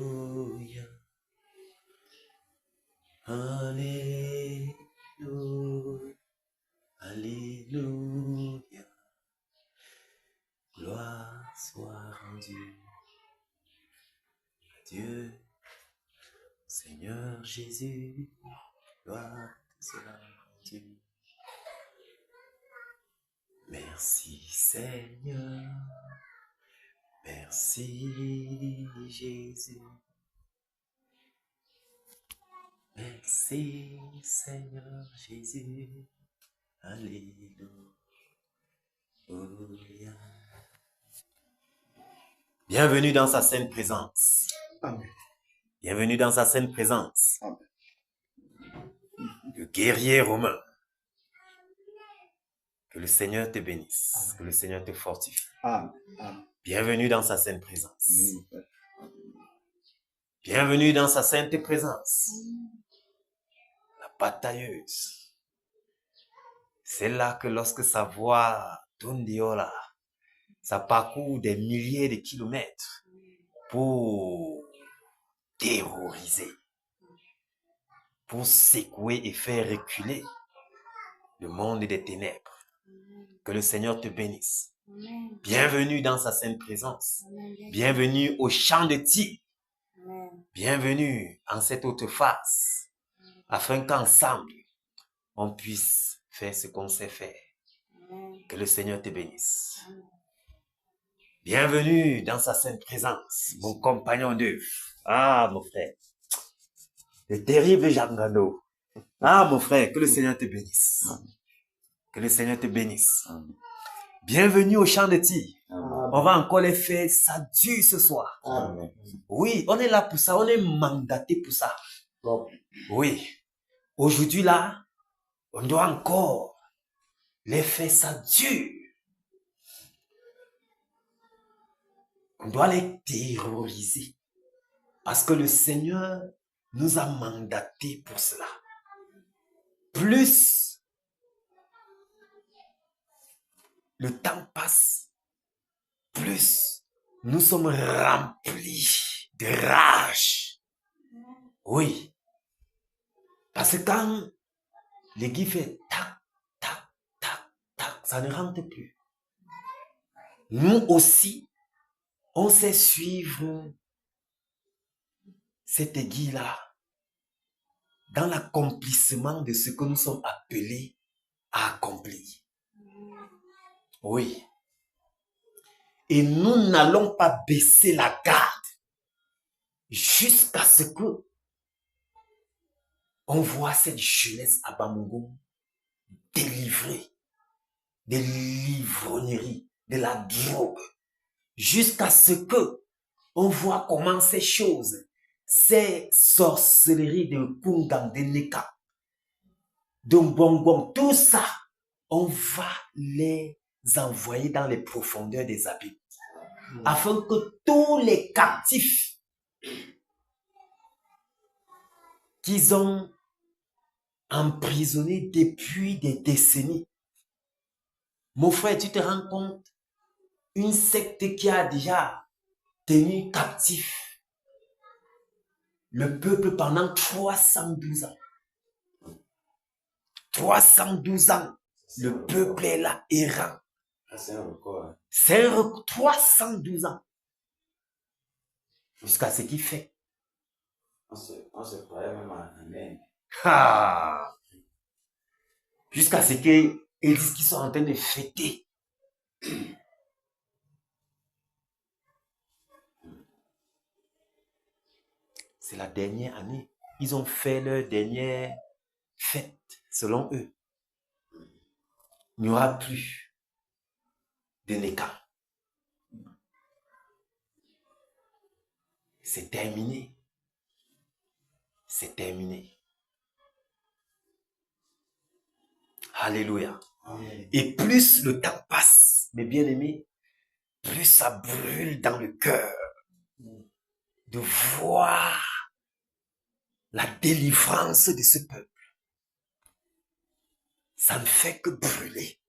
Alléluia. Alléluia. Alléluia. Gloire soit rendue à Dieu, Seigneur Jésus. Gloire soit rendue. Merci Seigneur. Merci Jésus. Merci Seigneur Jésus. Alléluia. Bienvenue dans sa sainte présence. Amen. Bienvenue dans sa sainte présence. Amen. Le guerrier romain. Que le Seigneur te bénisse. Amen. Que le Seigneur te fortifie. Amen. Amen. Bienvenue dans sa sainte présence. Amen. Bienvenue dans sa sainte présence. La batailleuse. C'est là que lorsque sa voix tondiola, ça parcourt des milliers de kilomètres pour terroriser, pour secouer et faire reculer le monde des ténèbres. Que le Seigneur te bénisse. Amen. Bienvenue dans sa sainte présence. Amen. Bienvenue au champ de Tigre. Bienvenue en cette haute face, afin qu'ensemble, on puisse faire ce qu'on sait faire. Amen. Que le Seigneur te bénisse. Amen. Bienvenue dans sa sainte présence, mon compagnon d'œuvre. Ah, mon frère. Le terrible Jangano. Ah, mon frère, que le Seigneur te bénisse. Que le Seigneur te bénisse. Bienvenue au champ de Tigre. On va encore les faire, ça dure ce soir. Amen. Oui, on est là pour ça, on est mandaté pour ça. Oui. Aujourd'hui là, on doit encore les faire, ça dure. On doit les terroriser. Parce que le Seigneur nous a mandatés pour cela. Plus le temps passe, plus nous sommes remplis de rage. Oui. Parce que quand l'aiguille fait tac, tac, tac, tac, ça ne rentre plus. Nous aussi, on sait suivre cette aiguille-là dans l'accomplissement de ce que nous sommes appelés à accomplir. Oui. Et nous n'allons pas baisser la garde jusqu'à ce que on voit cette jeunesse à Bamougoum délivrée de l'ivrognerie, de la drogue, jusqu'à ce que on voit comment ces choses, ces sorcelleries de Kungang, de Neka, de Mbongong, tout ça, on va les envoyer dans les profondeurs des abîmes, afin que tous les captifs qu'ils ont emprisonnés depuis des décennies. Mon frère, tu te rends compte, une secte qui a déjà tenu captif le peuple pendant 312 ans. 312 ans, le peuple est là, errant. C'est un record. C'est un record, 312 ans. Jusqu'à ce qu'il fait. On se croyait même en Amen. Ah! Jusqu'à ce qu'ils disent qu'ils sont en train de fêter. C'est la dernière année. Ils ont fait leur dernière fête, selon eux. Il n'y aura plus de Neka. C'est terminé. C'est terminé. Alléluia. Amen. Et plus le temps passe, mes bien-aimés, plus ça brûle dans le cœur de voir la délivrance de ce peuple. Ça ne fait que brûler.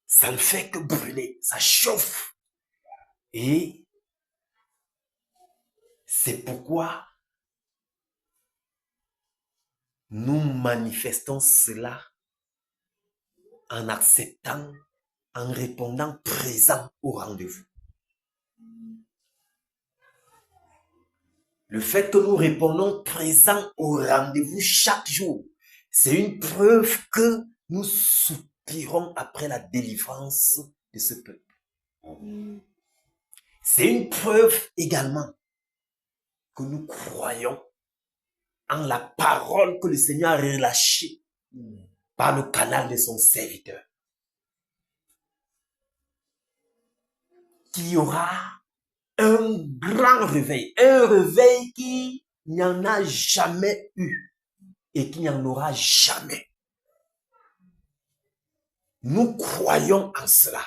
Ça ne fait que brûler. Ça chauffe. Et C'est pourquoi nous manifestons cela en acceptant, en répondant présent au rendez-vous. Le fait que nous répondons présent au rendez-vous chaque jour, c'est une preuve que nous soupirons après la délivrance de ce peuple. C'est une preuve également que nous croyons en la parole que le Seigneur a relâchée par le canal de son serviteur. Qu'il y aura un grand réveil, un réveil qui n'y en a jamais eu et qui n'y en aura jamais. Nous croyons en cela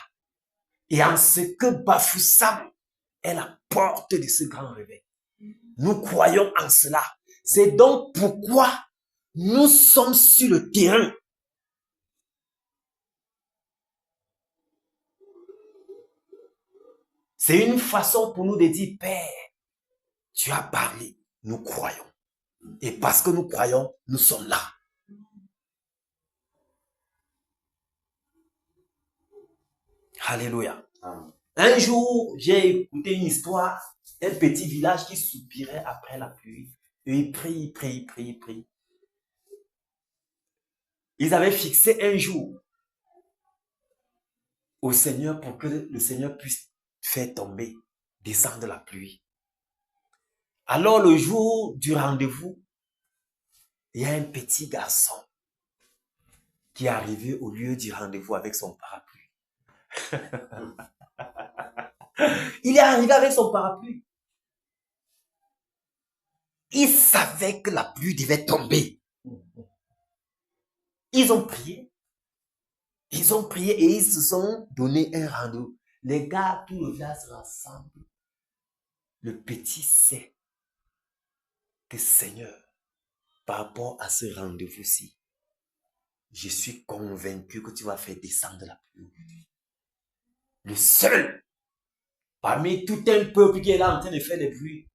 et en ce que Bafoussam est la porte de ce grand réveil. Nous croyons en cela. C'est donc pourquoi nous sommes sur le terrain. C'est une façon pour nous de dire, Père, tu as parlé, nous croyons. Et parce que nous croyons, nous sommes là. Alléluia. Un jour, j'ai écouté une histoire d'un petit village qui soupirait après la pluie. Et ils prient. Ils avaient fixé un jour au Seigneur pour que le Seigneur puisse faire tomber, descendre la pluie. Alors le jour du rendez-vous, il y a un petit garçon qui est arrivé au lieu du rendez-vous avec son parapluie. Il est arrivé avec son parapluie. Il savait que la pluie devait tomber. Ils ont prié. Ils ont prié et ils se sont donné un rendez-vous. Les gars, tout le village se rassemble. Le petit sait que Seigneur, par rapport à ce rendez-vous-ci, je suis convaincu que tu vas faire descendre la pluie aujourd'hui. Le seul, parmi tout un peuple qui est là en train de faire des bruits.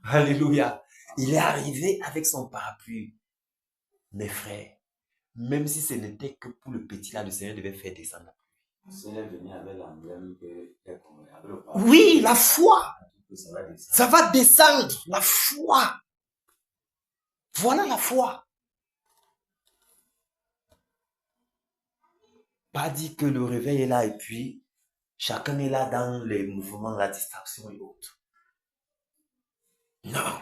Alléluia. Il est arrivé avec son parapluie. Mes frères, même si ce n'était que pour le petit là, le Seigneur devait faire descendre la pluie. Le Seigneur venait avec l'emblème que oui, la foi. Ça va descendre, la foi. Voilà la foi. Pas dit que le réveil est là et puis chacun est là dans les mouvements, la distraction et autres. Non.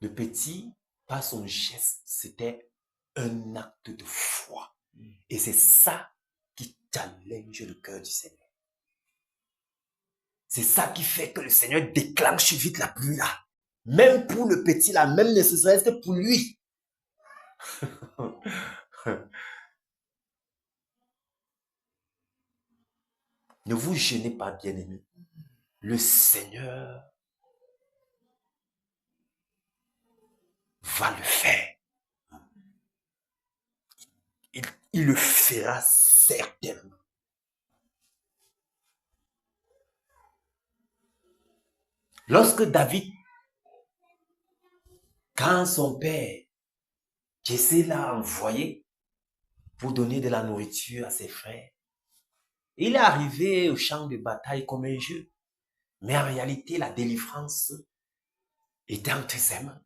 Le petit, par son geste, c'était un acte de foi. Et c'est ça qui challenge le cœur du Seigneur. C'est ça qui fait que le Seigneur déclenche vite la pluie là. Même pour le petit là, même ne serait-ce que pour lui. Ne vous gênez pas, bien-aimés. Le Seigneur va le faire. Il le fera certainement. Lorsque David, quand son père, Jessé l'a envoyé pour donner de la nourriture à ses frères, il est arrivé au champ de bataille comme un jeu. Mais en réalité, la délivrance était entre ses mains.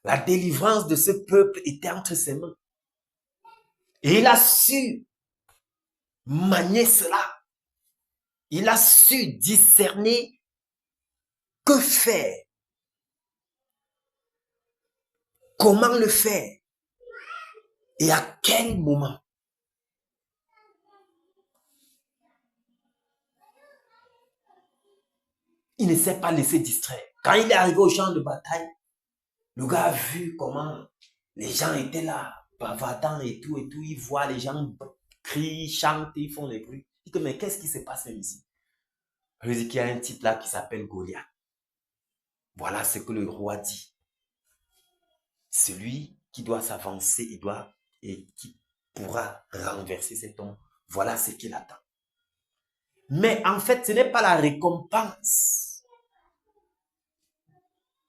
La délivrance de ce peuple était entre ses mains. Et il a su manier cela. Il a su discerner que faire. Comment le faire. Et à quel moment. Il ne s'est pas laissé distraire. Quand il est arrivé au champ de bataille, le gars a vu comment les gens étaient là, bavardant et tout. Il voit les gens crient, chantent, ils font des bruits. Il dit, mais qu'est-ce qui se passe ici? Il dit qu'il y a un type là qui s'appelle Goliath. Voilà ce que le roi dit. Celui qui doit s'avancer et qui pourra renverser cet homme, Voilà ce qu'il attend. Mais en fait, ce n'est pas la récompense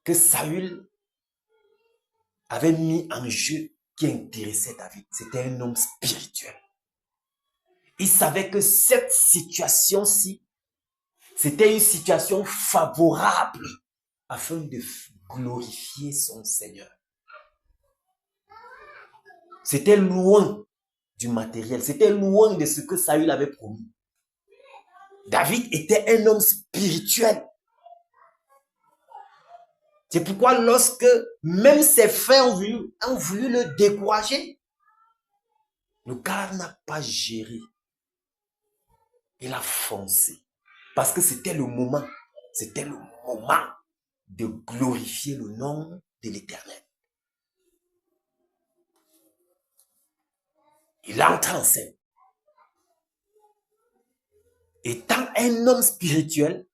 que Saül avait mis en jeu qui intéressait David. C'était un homme spirituel. Il savait que cette situation-ci, c'était une situation favorable afin de glorifier son Seigneur. C'était loin du matériel, c'était loin de ce que Saül avait promis. David était un homme spirituel. C'est pourquoi lorsque même ses frères ont voulu le décourager, le gars n'a pas géré. Il a foncé. Parce que c'était le moment de glorifier le nom de l'Éternel. Il entre en scène. Étant un homme spirituel,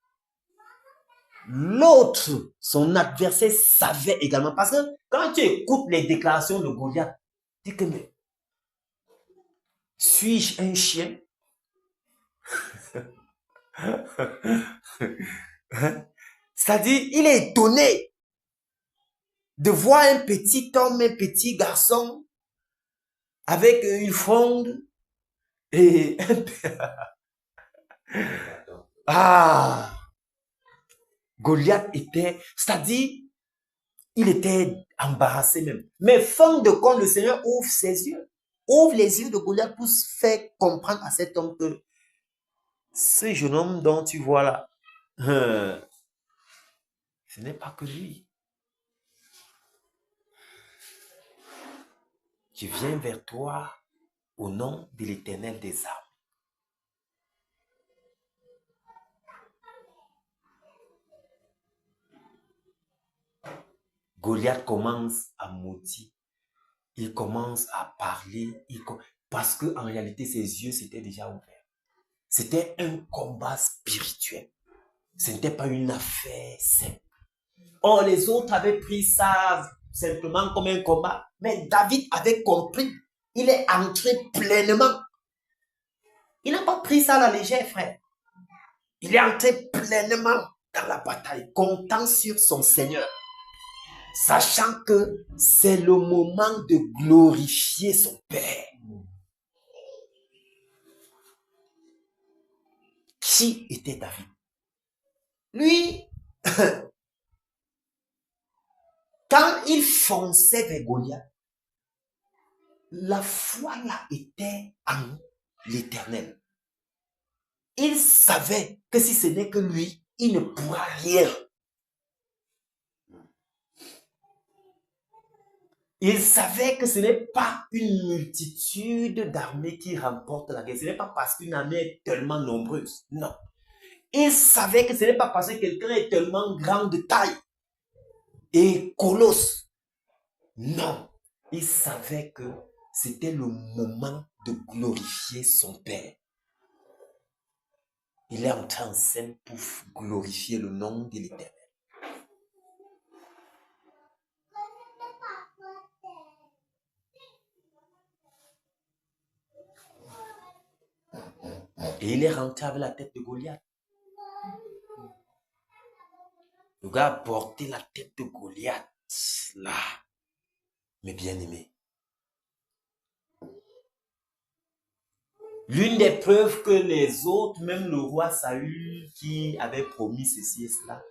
l'autre, son adversaire, savait également. Parce que quand tu écoutes les déclarations de Goliath, tu dis que mais, suis-je un chien? C'est-à-dire, il est étonné de voir un petit homme, un petit garçon avec une fronde et un... Goliath était, c'est-à-dire, il était embarrassé même. Mais fin de compte, le Seigneur ouvre ses yeux, ouvre les yeux de Goliath pour faire comprendre à cet homme que ce jeune homme dont tu vois là, ce n'est pas que lui. Je viens vers toi au nom de l'Éternel des armes. Goliath commence à maudire. Il commence à parler. Parce qu'en réalité, ses yeux s'étaient déjà ouverts. C'était un combat spirituel. Ce n'était pas une affaire simple. Or, les autres avaient pris ça simplement comme un combat. Mais David avait compris. Il est entré pleinement. Il n'a pas pris ça à la légère, frère. Il est entré pleinement dans la bataille, comptant sur son Seigneur. Sachant que c'est le moment de glorifier son Père. Qui était David? Lui, quand il fonçait vers Goliath, la foi là était en l'Éternel. Il savait que si ce n'est que lui, il ne pourra rien. Il savait que ce n'est pas une multitude d'armées qui remporte la guerre. Ce n'est pas parce qu'une armée est tellement nombreuse. Non. Il savait que ce n'est pas parce que quelqu'un est tellement grand de taille et colosse. Non. Il savait que c'était le moment de glorifier son Père. Il est entré en scène pour glorifier le nom de l'Éternel. Et il est rentré avec la tête de Goliath. Le gars a porté la tête de Goliath là. Mais bien aimé. L'une des preuves que les autres, même le roi Saül qui avait promis ceci et cela,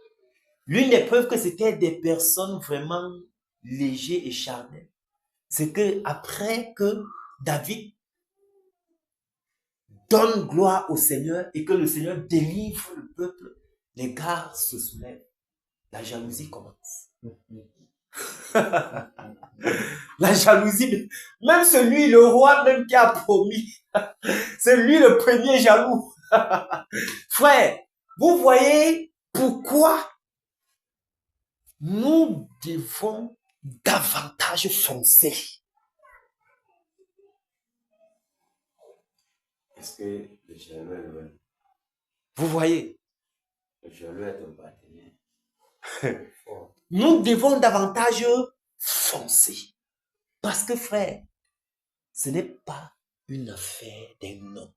l'une des preuves que c'était des personnes vraiment légères et charnelles, c'est que après que David donne gloire au Seigneur et que le Seigneur délivre le peuple, les gars se soulèvent. La jalousie commence. La jalousie, même celui, le roi même qui a promis, c'est lui le premier jaloux. Frère, vous voyez pourquoi nous devons davantage foncer. Est-ce que le jaloux est loin? Vous voyez? Le jaloux est un partenaire. Nous devons davantage foncer. Parce que frère, ce n'est pas une affaire d'un homme.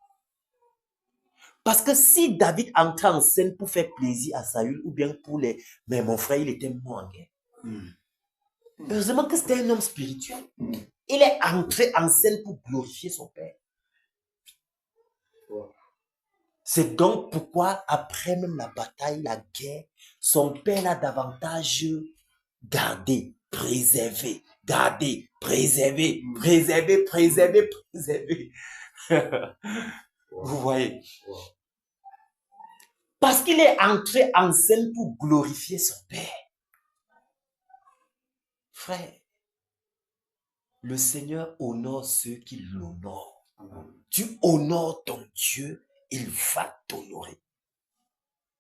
Parce que si David entrait en scène pour faire plaisir à Saül ou bien pour les... Mais mon frère, il était mort en guerre. Heureusement que c'était un homme spirituel. Il est entré en scène pour glorifier son père. C'est donc pourquoi, après même la bataille, la guerre, son père l'a davantage gardé, préservé, gardé, préservé, préservé, préservé, préservé. Vous voyez? Parce qu'il est entré en scène pour glorifier son père. Frère, le Seigneur honore ceux qui l'honorent. Tu honores ton Dieu, il va t'honorer.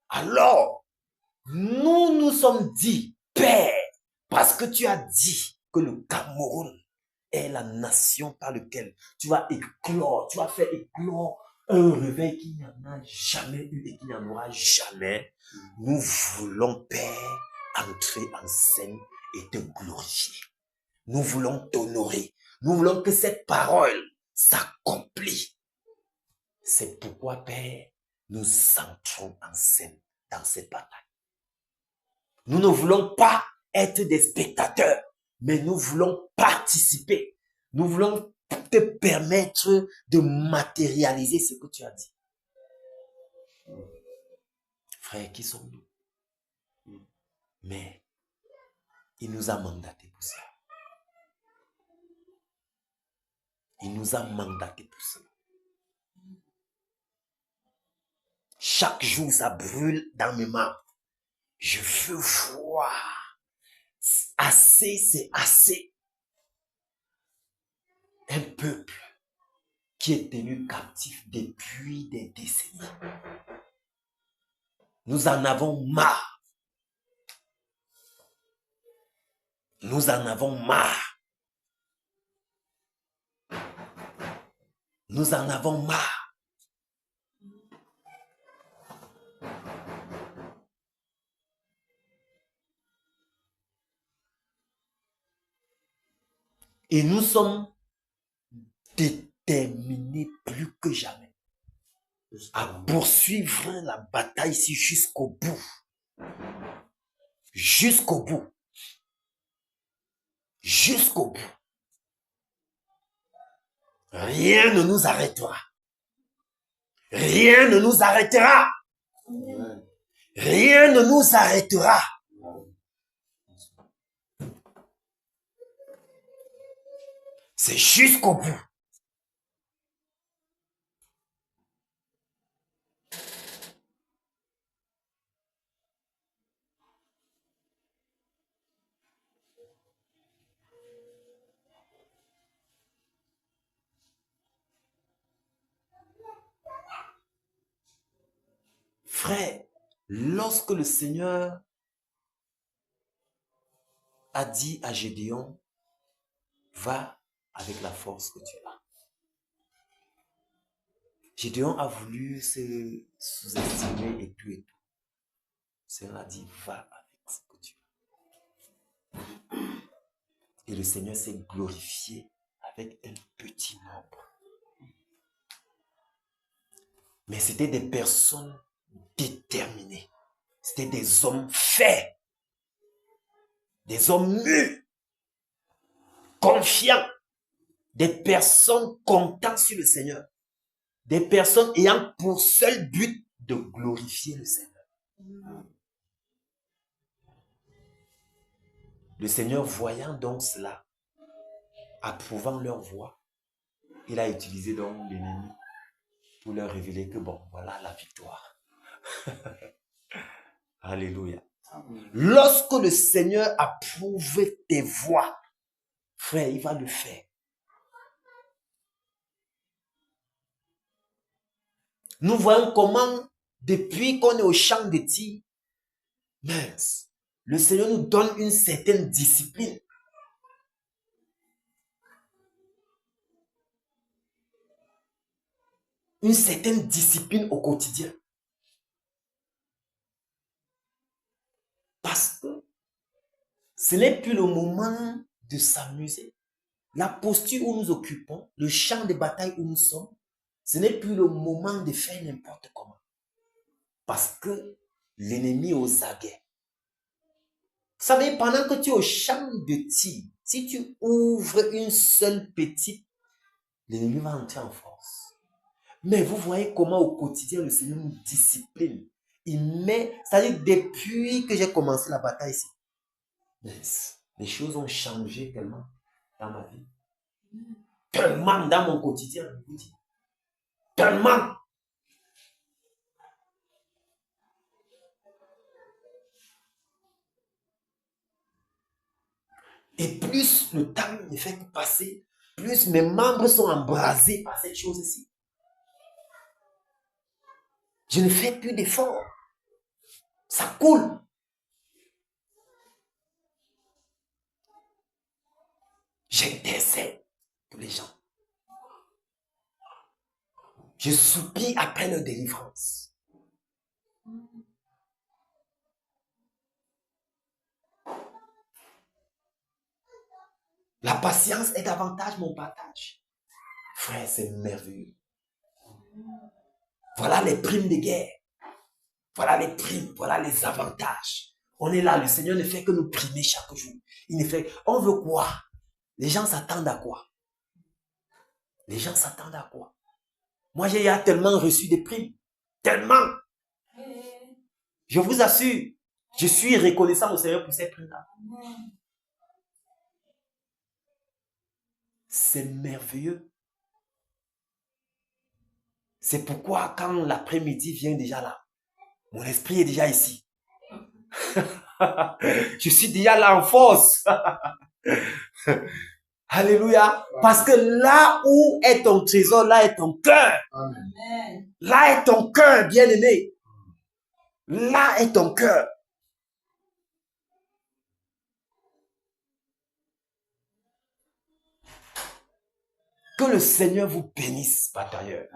Alors, nous sommes dit, Père, parce que tu as dit que le Cameroun est la nation par laquelle tu vas éclore, tu vas faire éclore un réveil qu'il n'y en a jamais eu et qu'il n'y en aura jamais. Nous voulons, Père, entrer en scène et te glorifier. Nous voulons t'honorer. Nous voulons que cette parole s'accomplisse. C'est pourquoi, Père, nous entrons en scène dans cette bataille. Nous ne voulons pas être des spectateurs, mais nous voulons participer. Nous voulons te permettre de matérialiser ce que tu as dit. Frère, qui sommes-nous? Mais il nous a mandatés pour ça. Il nous a mandatés pour cela. Chaque jour, ça brûle dans mes mains. Je veux voir. Assez, c'est assez. Un peuple qui est tenu captif depuis des décennies. Nous en avons marre. Nous en avons marre. Nous en avons marre. Et nous sommes déterminés plus que jamais à poursuivre la bataille ici jusqu'au bout. Jusqu'au bout. Jusqu'au bout. Rien ne nous arrêtera. Rien ne nous arrêtera. Rien ne nous arrêtera. C'est jusqu'au bout. Frère, lorsque le Seigneur a dit à Gédéon, va avec la force que tu as. Gédéon a voulu se sous-estimer et tout et tout. Le Seigneur a dit, va avec ce que tu as. Et le Seigneur s'est glorifié avec un petit nombre. Mais c'était des personnes déterminées. C'était des hommes faits. Des hommes mûrs. Confiants. Des personnes comptant sur le Seigneur. Des personnes ayant pour seul but de glorifier le Seigneur. Le Seigneur, voyant donc cela, approuvant leur voix, il a utilisé donc l'ennemi pour leur révéler que bon, voilà la victoire. Alléluia. Lorsque le Seigneur approuve tes voix, frère, il va le faire. Nous voyons comment, depuis qu'on est au champ de tir, mince, le Seigneur nous donne une certaine discipline. Une certaine discipline au quotidien. Parce que ce n'est plus le moment de s'amuser. La posture où nous occupons, le champ de bataille où nous sommes, ce n'est plus le moment de faire n'importe comment. Parce que l'ennemi est aux aguets. Vous savez, pendant que tu es au champ de tir, si tu ouvres une seule petite, l'ennemi va entrer en force. Mais vous voyez comment au quotidien le Seigneur nous discipline. Il met, c'est-à-dire depuis que j'ai commencé la bataille ici, les choses ont changé tellement dans ma vie. Tellement dans mon quotidien, je vous dis. Tellement. Et plus le temps ne fait que passer, plus mes membres sont embrasés par cette chose-ci. Je ne fais plus d'efforts. Ça coule. J'intercède pour les gens. Je soupire après leur délivrance. La patience est davantage mon partage. Frère, c'est merveilleux. Voilà les primes de guerre. Voilà les primes, voilà les avantages. On est là, le Seigneur ne fait que nous primer chaque jour. Il ne fait, on veut quoi? Les gens s'attendent à quoi? Les gens s'attendent à quoi? Moi, j'ai tellement reçu des primes. Tellement. Je vous assure, je suis reconnaissant au Seigneur pour ces primes-là. C'est merveilleux. C'est pourquoi quand l'après-midi vient déjà là, mon esprit est déjà ici. Je suis déjà là en force. Alléluia. Parce que là où est ton trésor, là est ton cœur. Amen. Là est ton cœur, bien-aimé. Là est ton cœur. Que le Seigneur vous bénisse, batailleur.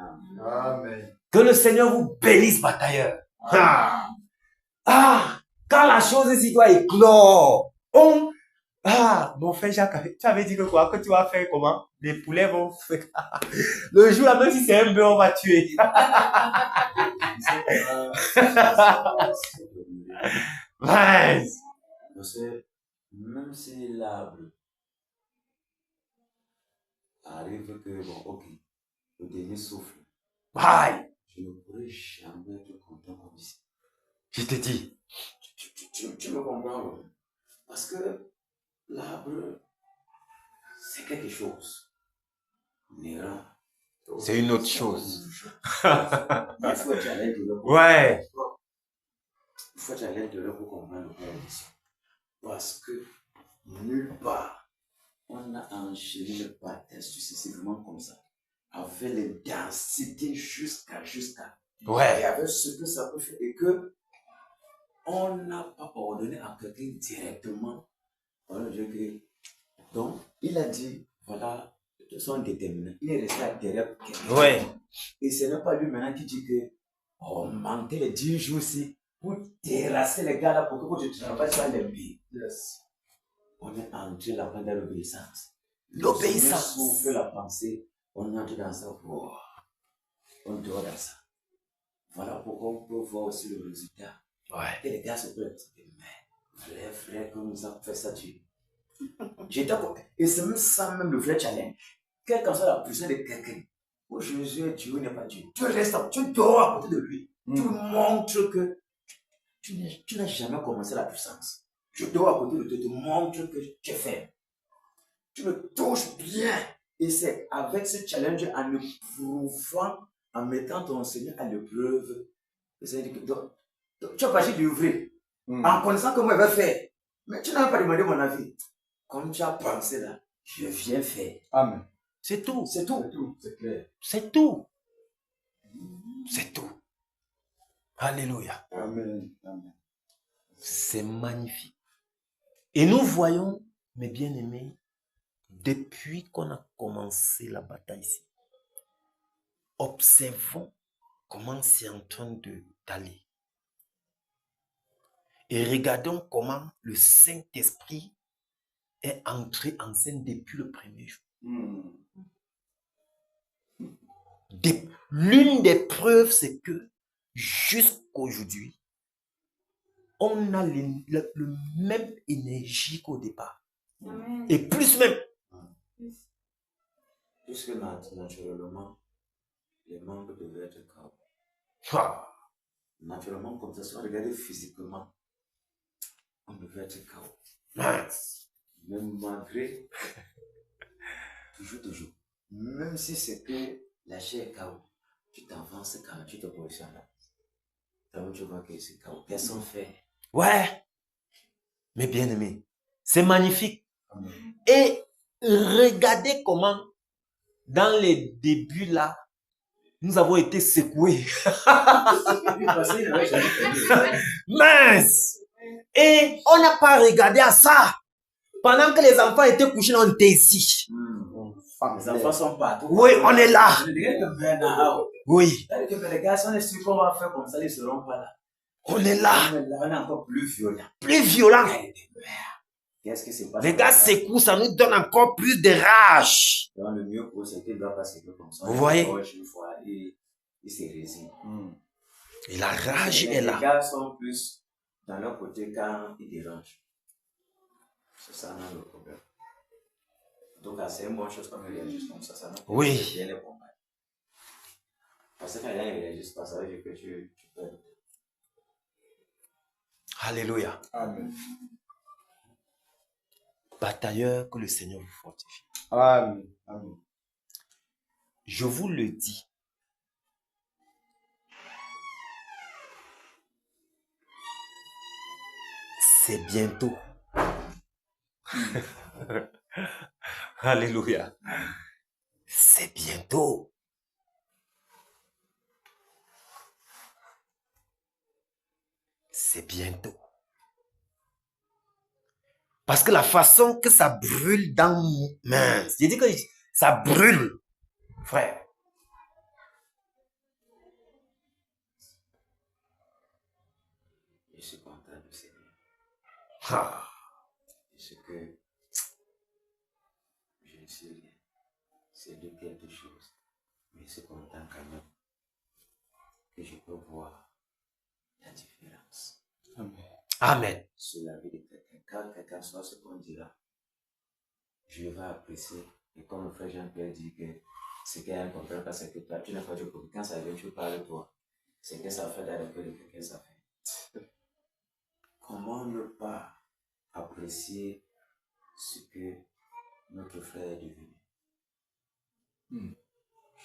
Amen. Que le Seigneur vous bénisse, batailleur. Quand la chose ici doit éclore, mon frère Jacques, tu avais dit que quoi? Que tu vas faire comment? Les poulets vont faire. Le jour là, même si c'est un bœuf, on va tuer. Parce que même si l'arbre arrive que, bon, ok, le dernier souffle, je ne pourrais jamais être content comme ici. Je te dis. Tu me comprends? Parce que l'arbre, c'est quelque chose. C'est une autre chose. Il faut être à l'intérieur. Ouais. Il faut être à l'intérieur pour comprendre le point ici. Parce que nulle part, on a enchaîné le baptême successivement comme ça. Avec les densités jusqu'à. Ouais. Et avec ce que ça peut faire. Et que on n'a pas ordonné à quelqu'un directement. Donc, il a dit, voilà, de son déterminant. Il est resté derrière quelqu'un. Ouais. Et ce n'est pas lui maintenant qui dit que, manquer les 10 jours ici pour terrasser les gars là pour que tu travailles sur les billes. Yes. On est entré là-bas dans l'obéissance. L'obéissance. On fait la pensée, on entre dans ça. On dort dans ça. Voilà pourquoi on peut voir aussi le résultat. Ouais. Et les gars se peuvent dire, mais frère, comme nous avons fait ça, tu. Et c'est même ça, même le vrai challenge. Quelle qu'en soit la puissance de quelqu'un, où Jésus est Dieu, n'est pas Dieu. Tu restes, tu dors à côté de lui. Tu montres que tu n'as jamais commencé la puissance. Je dors à côté de toi, tu montres que tu es faible. Tu me touches bien. Et c'est avec ce challenge, en éprouvant, en mettant ton Seigneur à l'épreuve, tu as pas dit d'ouvrir. En connaissant comment il va faire. Mais tu n'as pas demandé mon avis. Comme tu as pensé là, je viens faire. Amen. C'est tout. C'est tout. C'est clair. C'est tout. C'est tout. Alléluia. Amen. Amen. C'est magnifique. Et nous voyons, mes bien-aimés, depuis qu'on a commencé la bataille ici, observons comment c'est en train d'aller. Et regardons comment le Saint-Esprit est entré en scène depuis le premier jour. L'une des preuves, c'est que jusqu'aujourd'hui, on a le même énergie qu'au départ. Amen. Et plus même. Puisque naturellement, les membres devaient être KO. Ah, Naturellement, comme ça, si on regardait physiquement, on devait être KO. mince. Même malgré, toujours, même si c'est que la chair est KO, tu t'avances quand même, tu te positionnes là. Donc tu vois que c'est KO. Personne fait. Ouais. Mais bien aimé, c'est magnifique. Amen. Et regardez comment, dans les débuts là, nous avons été secoués. Mince. Et on n'a pas regardé à ça. Pendant que les enfants étaient couchés, on était ici. Les enfants sont partout. Oui, on est là. Oui, Les gars, si on est sûr qu'on va faire comme ça, ils ne seront pas là. on est là. On est encore plus violent. Plus violent. Qu'est-ce qui se passe? Les gars secouent, ça nous donne encore plus de rage. Donc, le mieux pour eux, c'est qu'il ne doit pas se faire comme ça. Vous voyez? Une fois, il se résigne. Et la rage est Les là. gars sont plus dans leur côté quand ils dérangent. C'est ça, non, le problème. Donc, c'est une bonne chose quand ils réagissent comme ça. Ça nous Oui. bien les combats. Parce que quand les gens ne réagissent pas, ça veut dire que tu peux. Alléluia. Amen. Batailleur, que le Seigneur vous fortifie. Amen. Amen. Je vous le dis. C'est bientôt. Alléluia. C'est bientôt. C'est bientôt. Parce que la façon que ça brûle dans mince, j'ai dit que ça brûle, frère. Je suis content du Seigneur. Ah, Parce que je ne sais rien. C'est de quelque chose. Mais je suis content quand même que je peux voir la différence Amen. Amen. sur la vie de quelqu'un. Quand quelqu'un soit ce qu'on dira, je vais apprécier. Et comme le frère Jean-Pierre dit que ce qu'il y a un comprend pas, c'est que toi, tu n'as pas du coup. Quand ça vient, tu parles de toi. C'est que ça fait dans le cœur de quelqu'un, ça fait. Comment ne pas apprécier ce que notre frère est devenu?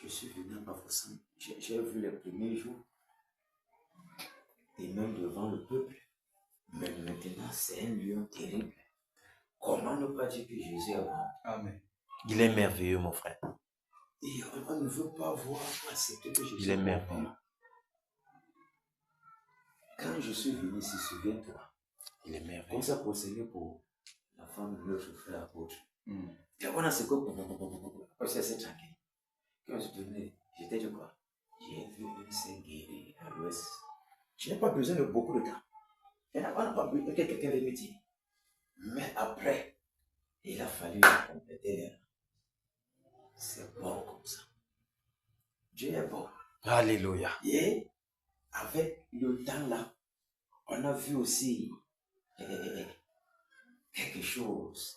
Je suis venu en Bafoussam. J'ai vu les premiers jours. Et même devant le peuple. Mais maintenant, c'est un lion terrible. Comment ne pas dire que Jésus est bon? Amen. Il est merveilleux, mon frère. Et on ne veut pas voir accepter que Jésus Il est merveilleux. Quand je suis venu ici, souviens-toi. Il est merveilleux. Comme ça, procéder pour la femme de notre frère apôtre. Et on a ce que après c'est tranquille. Quand je suis venu, j'étais de quoi? J'ai vu une sainte guérie à l'ouest. Je n'ai pas besoin de beaucoup de temps. On n'a pas besoin que quelqu'un vienne me dire. Mais après, il a fallu compléter les rangs. C'est bon comme ça. Dieu est bon. Alléluia. Et avec le temps là, on a vu aussi quelque chose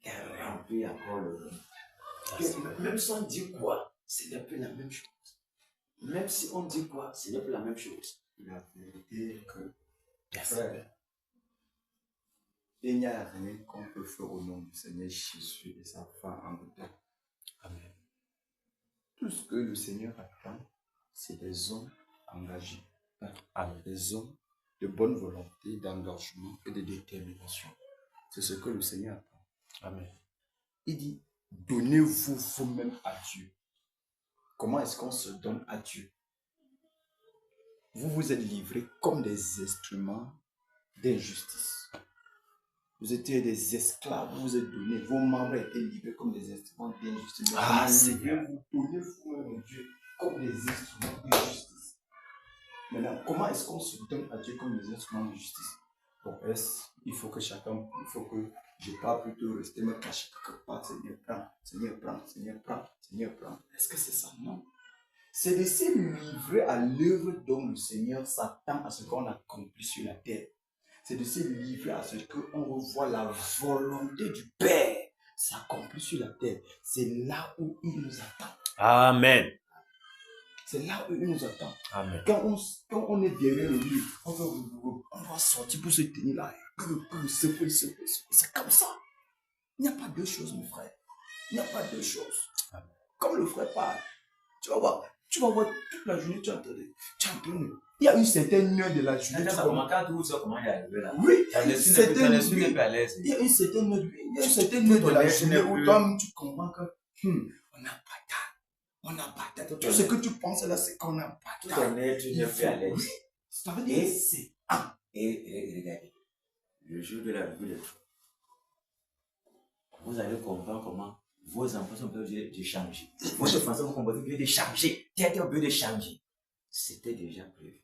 qui a rempli encore le monde. Même si on dit quoi, ce n'est plus la même chose. Même si on dit quoi, ce n'est plus la même chose. La vérité est que, Merci. frère, il n'y a rien qu'on peut faire au nom du Seigneur Jésus et sa fin en nous. Amen. Tout ce que le Seigneur attend, c'est des hommes engagés. Amen. Des hommes de bonne volonté, d'engagement et de détermination. C'est ce que le Seigneur attend. Amen. Il dit, donnez-vous vous-même à Dieu. Comment est-ce qu'on se donne à Dieu? Vous vous êtes livrés comme des instruments d'injustice. Vous étiez des esclaves, vous vous êtes donnés, vos membres étaient livrés comme des instruments d'injustice. Ah, Seigneur. Vous donnez vous-même à Dieu comme des instruments de justice. Maintenant, comment est-ce qu'on se donne à Dieu comme des instruments de justice? Bon, il faut que je ne pas plutôt rester me cacher quelque part. Seigneur, prends, Seigneur, prends, Seigneur, prends, Seigneur, prends. Est-ce que c'est ça? Non. c'est de se livrer à l'œuvre dont le Seigneur s'attend à ce qu'on accomplisse sur la terre. C'est de se livrer à ce qu'on revoit la volonté du Père s'accomplir sur la terre. C'est là où il nous attend. Amen. C'est là où il nous attend. Amen. Quand on est derrière le mur, on va sortir pour se tenir là. Secouer. C'est comme ça. Il n'y a pas deux choses, mon frère. Il n'y a pas deux choses. Amen. Comme le frère parle, tu vas voir toute la journée, tu es en train de. Il y a une certaine heure de la journée. Comment tu sais comment il est arrivé là? Oui, il y a une Il certaine est plus à l'aise. il y a une certaine heure de la journée où toi, tu comprends que on n'a pas de temps. On n'a pas de temps. Tout ce que tu penses là, c'est qu'on n'a pas de temps. Ton être n'est plus à l'aise. Oui, ça veut dire c'est un. Et regardez, le jour de la revue de tout, vous allez comprendre comment vos enfants sont obligés de changer. Votre enfant sont obligés de changer. Tu étais obligé de changer. C'était déjà prévu.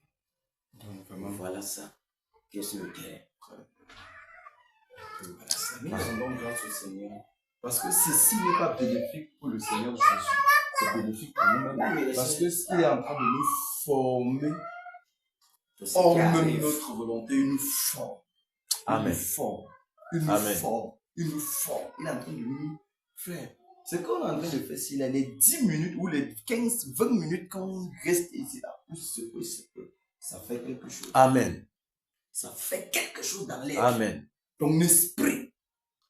Donc, vraiment, Voilà ça. Qu'est-ce que le terrain? voilà ça. Nous rendons grâce au Seigneur. Parce que ceci n'est pas bénéfique pour le Seigneur Jésus. C'est bénéfique pour nous-mêmes. Parce que qu'il est en train de nous former. Hors même notre volonté, une forme. Amen. Une forme. Une Amen. forme. Une forme. Il est en train de nous faire. Ce qu'on est en train de faire, c'est les 10 minutes ou les 15, 20 minutes qu'on reste ici, là, pour secouer, ça fait quelque chose. Amen. Ça fait quelque chose dans l'air. Amen. Ton esprit,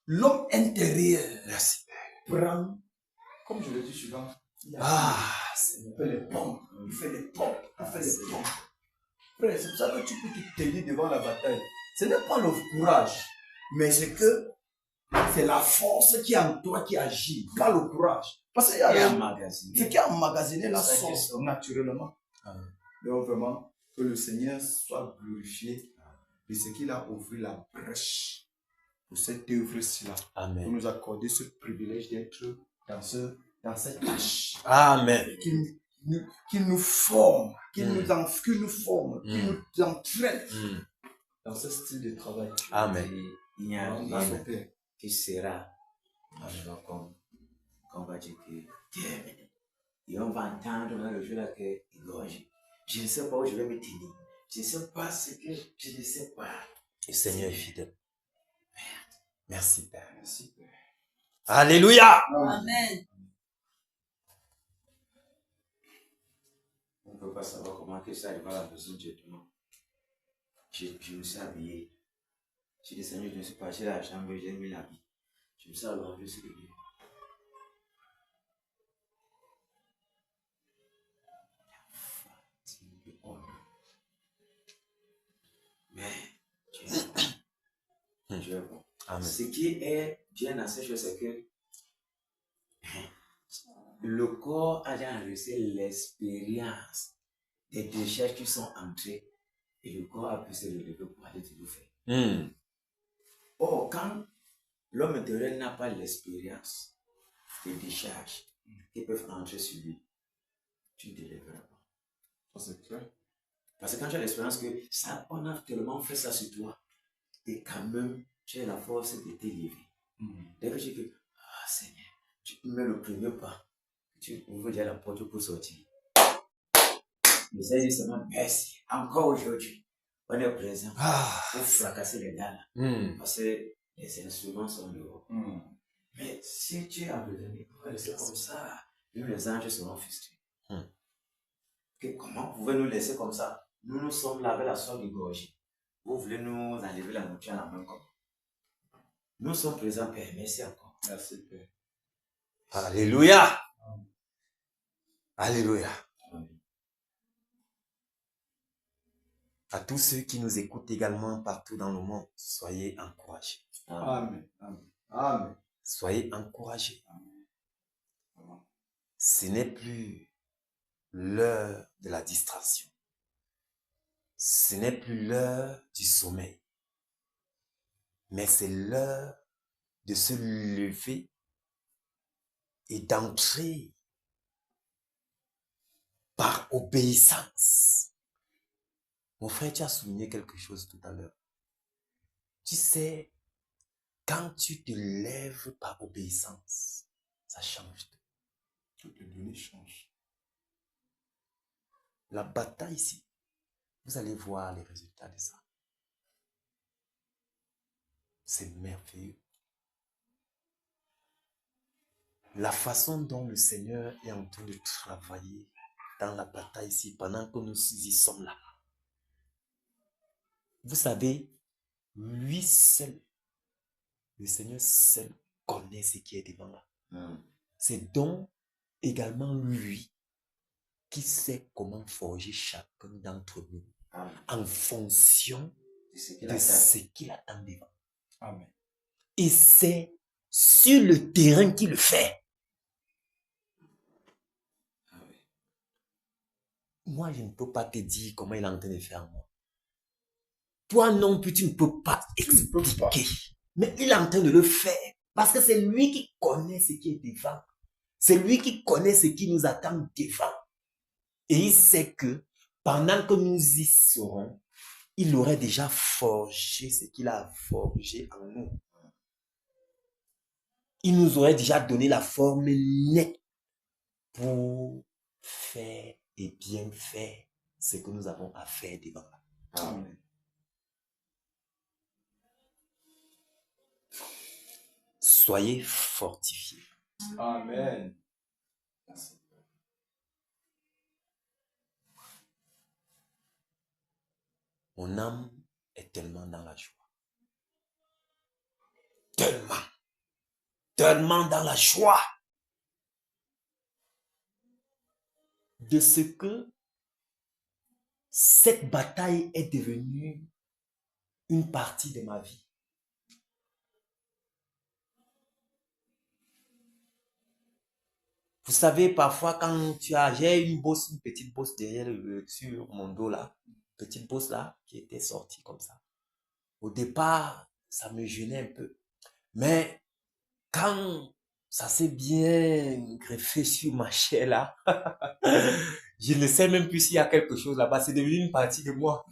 l'homme intérieur, Merci. prend, comme je le dis souvent, il fait les pompes. Il fait les pompes. Il fait les pompes. Frère, c'est pour ça que tu peux te tenir devant la bataille. Ce n'est pas le courage, mais c'est que c'est la force qui est en toi qui agit, pas le courage. Parce qu'il y a ce qui est emmagasiné la source naturellement. Amen. Donc vraiment, que le Seigneur soit glorifié de ce qu'il a ouvert la brèche pour cette œuvre-ci là. Pour Amen. nous accorder ce privilège d'être dans cette tâche. Amen. Qu'il nous forme, qu'il nous forme, qu'il nous entraîne dans ce style de travail. Amen. Il n'y a Dans rien son Père. qui sera qu'on va dire que terminé. Et on va entendre dans le jeu là que égorgé. Je ne sais pas où je vais me tenir. Je ne sais pas ce que je ne sais pas. Le Seigneur est fidèle. Merci, Père. Merci, Père. Alléluia. Amen. On ne peut pas savoir comment que ça arrive à la maison directement. Je me suis habillé. J'ai dit, Seigneur, je me suis parti à la chambre, j'ai mis l'habit. Je me suis allongé sur le lit. Mais Dieu est bon. Amen. Ce qui est bien dans ces choses, c'est que le corps a déjà enregistré l'expérience des décharges qui sont entrées et le corps a pu se relever pour aller te le faire. Or, quand l'homme intérieur n'a pas l'expérience des décharges qui peuvent entrer sur lui, tu ne te lèveras pas. Ça, c'est clair. Parce que quand tu as l'expérience que ça, on a tellement fait ça sur toi, et quand même, tu as la force de t'élever. Dès que tu dis que, Seigneur, tu mets le premier pas, tu ouvres déjà la porte pour sortir. Le Seigneur dit seulement merci. Encore aujourd'hui, on est présent pour fracasser les dalles. Parce que les instruments sont dehors. Mais si tu es abandonné, on va laisser comme ça. Même les anges seront frustrés. Comment vous pouvez nous laisser comme ça? Nous, nous sommes là avec la soif égorgée. Vous voulez nous enlever la nourriture à la main comme nous sommes présents, Père. Merci encore. Merci, Père. Alléluia. Alléluia. Amen. À tous ceux qui nous écoutent également partout dans le monde, soyez encouragés. Amen. Amen. Amen. Soyez encouragés. Amen. Ce n'est plus l'heure de la distraction. Ce n'est plus l'heure du sommeil. Mais c'est l'heure de se lever et d'entrer par obéissance. Mon frère, tu as souligné quelque chose tout à l'heure. Tu sais, quand tu te lèves par obéissance, ça change tout. Toutes les données changent. la bataille ici, vous allez voir les résultats de ça. C'est merveilleux. La façon dont le Seigneur est en train de travailler dans la bataille ici, pendant que nous y sommes là. Vous savez, lui seul, le Seigneur seul connaît ce qui est devant là. C'est donc également lui qui sait comment forger chacun d'entre nous en fonction de ce qu'il attend devant. Amen. Et c'est sur le terrain qu'il le fait. Moi, je ne peux pas te dire comment il est en train de faire moi. Toi non plus, tu ne peux pas expliquer. Mais il est en train de le faire. Parce que c'est lui qui connaît ce qui est devant. C'est lui qui connaît ce qui nous attend devant. Et il sait que pendant que nous y serons, il aurait déjà forgé ce qu'il a forgé en nous. Il nous aurait déjà donné la forme nette pour faire et bien faire ce que nous avons à faire devant. Amen. Soyez fortifiés. Amen. Mon âme est tellement dans la joie. Tellement dans la joie de ce que cette bataille est devenue une partie de ma vie. Vous savez, parfois quand j'ai une petite bosse derrière sur mon dos là, petite bosse là qui était sortie comme ça. Au départ, ça me gênait un peu. Mais quand ça s'est bien greffé sur ma chair là, je ne sais même plus s'il y a quelque chose là-bas. C'est devenu une partie de moi.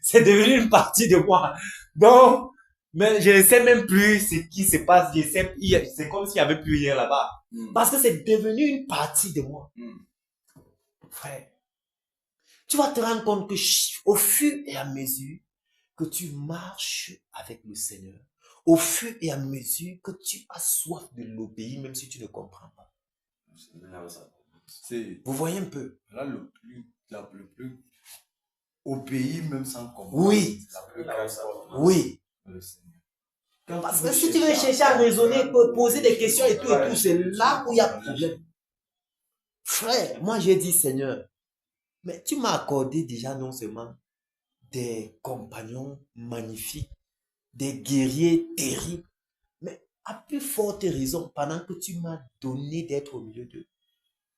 C'est devenu une partie de moi. Donc, mais je ne sais même plus ce qui se passe. C'est comme s'il n'y avait plus rien là-bas. Parce que c'est devenu une partie de moi. Frère, tu vas te rendre compte que au fur et à mesure que tu marches avec le Seigneur, au fur et à mesure que tu as soif de l'obéir, même si tu ne comprends pas. Vous voyez un peu? Là, le plus obéir même sans comprendre. Oui. La plus grande forme. Oui. Le Seigneur. Parce que si tu veux chercher à raisonner, poser des questions et tout, c'est là où il y a problème. Frère, moi j'ai dit, Seigneur, mais tu m'as accordé déjà non seulement des compagnons magnifiques, des guerriers terribles, mais à plus forte raison, pendant que tu m'as donné d'être au milieu d'eux.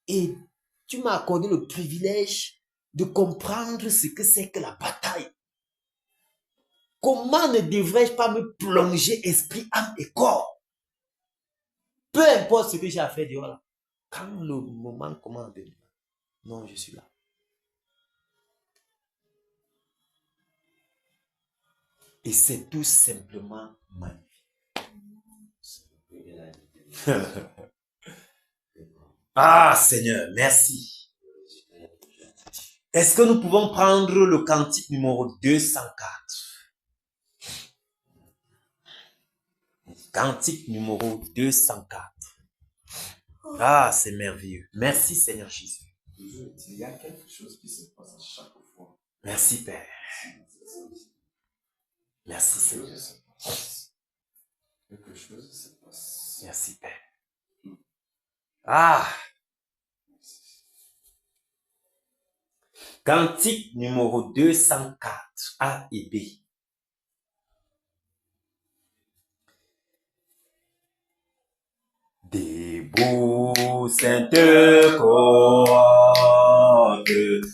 Et tu m'as accordé le privilège de comprendre ce que c'est que la bataille. Comment ne devrais-je pas me plonger esprit, âme et corps? Peu importe ce que j'ai à faire dehors là. Quand le moment commence à venir, non, je suis là. Et c'est tout simplement magnifique. Ah Seigneur, merci. Est-ce que nous pouvons prendre le cantique numéro 204? Cantique numéro 204. Ah, c'est merveilleux. Merci Seigneur Jésus. Il y a quelque chose qui se passe à chaque fois. Merci Père. Merci Seigneur. Quelque chose se passe. Merci Père. Ah. Cantique numéro 204, A et B. Debout, sainte cohorte,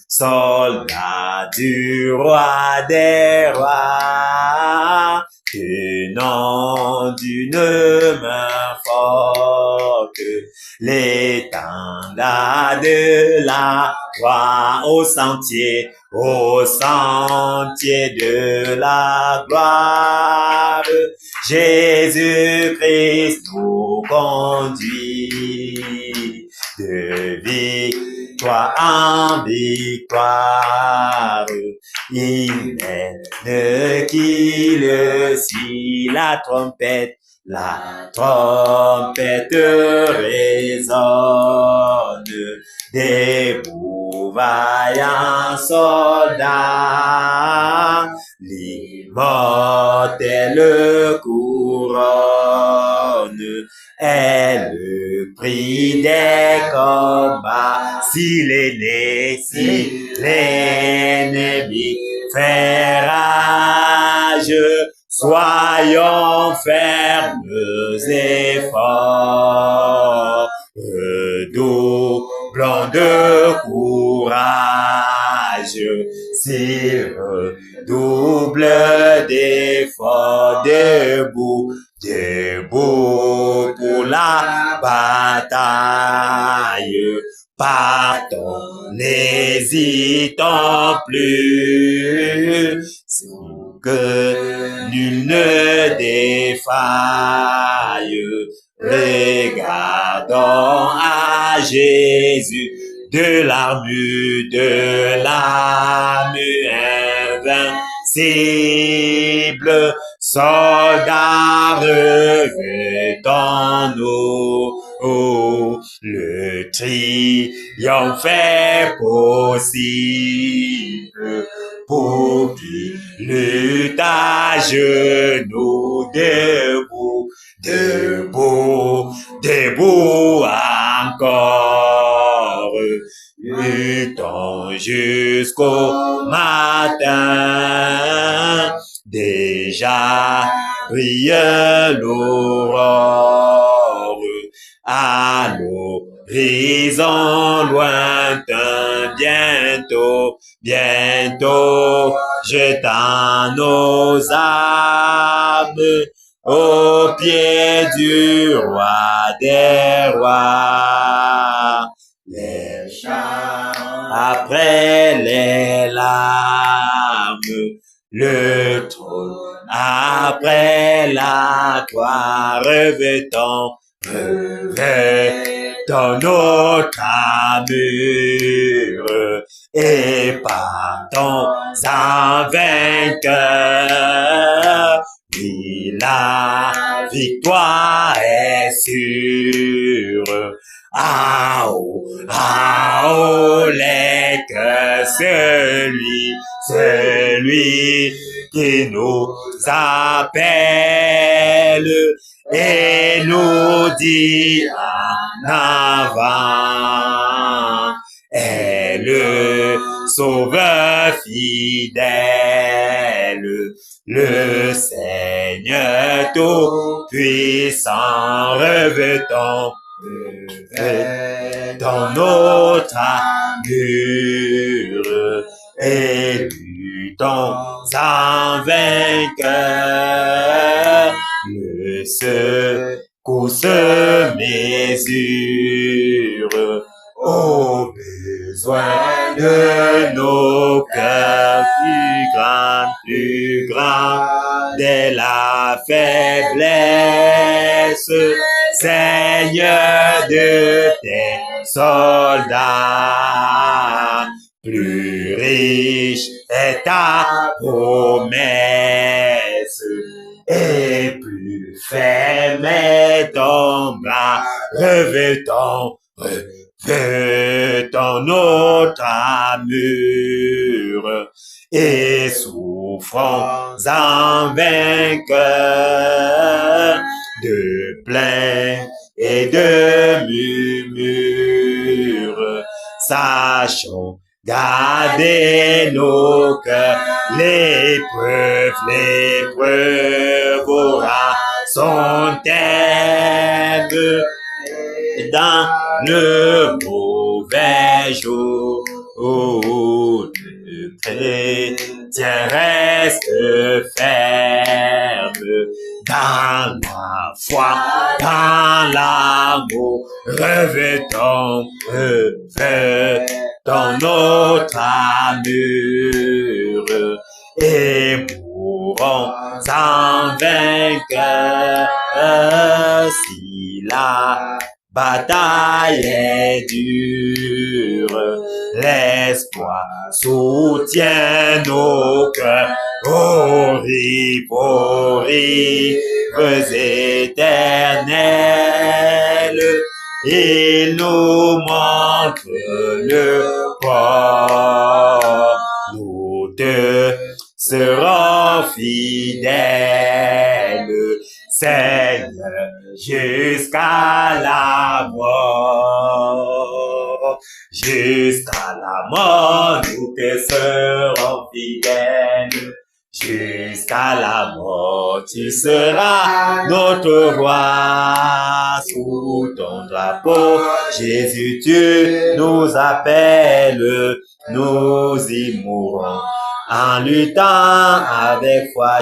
soldats du roi des rois, tenant d'une main forte l'étendard de la croix au sentier de la gloire. Jésus-Christ nous conduit de victoire en victoire. Il mène qu'il si la trompette résonne. Debout, vaillants soldats, l'immortelle couronne est le prix des combats. Si l'ennemi fait rage, soyons fermes et forts. Redoublons de courage, s'il redouble d'efforts, debout pour la bataille. Partons, n'hésitons plus, que nul ne défaille. Regardons à Jésus de l'armure invincible. Soldats, revêtons-nous, le triomphe est possible pour qui lutte à genoux, debout encore, luttons jusqu'au matin. Déjà brille l'aurore à l'horizon lointain. Bientôt, jetant nos âmes au pied du roi des rois. Les chants après les larmes, le trône après la croix, revêtons notre armure et partons en vainqueur. Oui, la victoire est sûre. Ah oh, les cœurs, celui qui nous appelle et nous dit en avant, est le Sauveur fidèle, le Seigneur tout-puissant. Revêtons dans notre armure et luttons en vainqueur. Le secousse mesure aux besoins de nos cœurs. Plus grand dès la faiblesse, Seigneur de tes soldats. Plus riche est ta promesse et plus ferme est ton bras. Revêtons notre armure et souffrons en vainqueur de plaintes et de murmures. Sachons garder nos cœurs, l'épreuve aura son terme dans le mauvais jour. Le chrétien reste ferme dans la foi, dans l'amour. Revêtons notre armure et mourons en vainqueur. Si la bataille est dure. L'espoir soutient nos cœurs aux rives éternelles. Il nous montre le port. Nous te serons fidèles, Seigneur, jusqu'à la mort. Jusqu'à la mort, nous te serons fidèles. Jusqu'à la mort, tu seras notre roi. Sous ton drapeau, Jésus, tu nous appelles. Nous y mourrons en luttant avec foi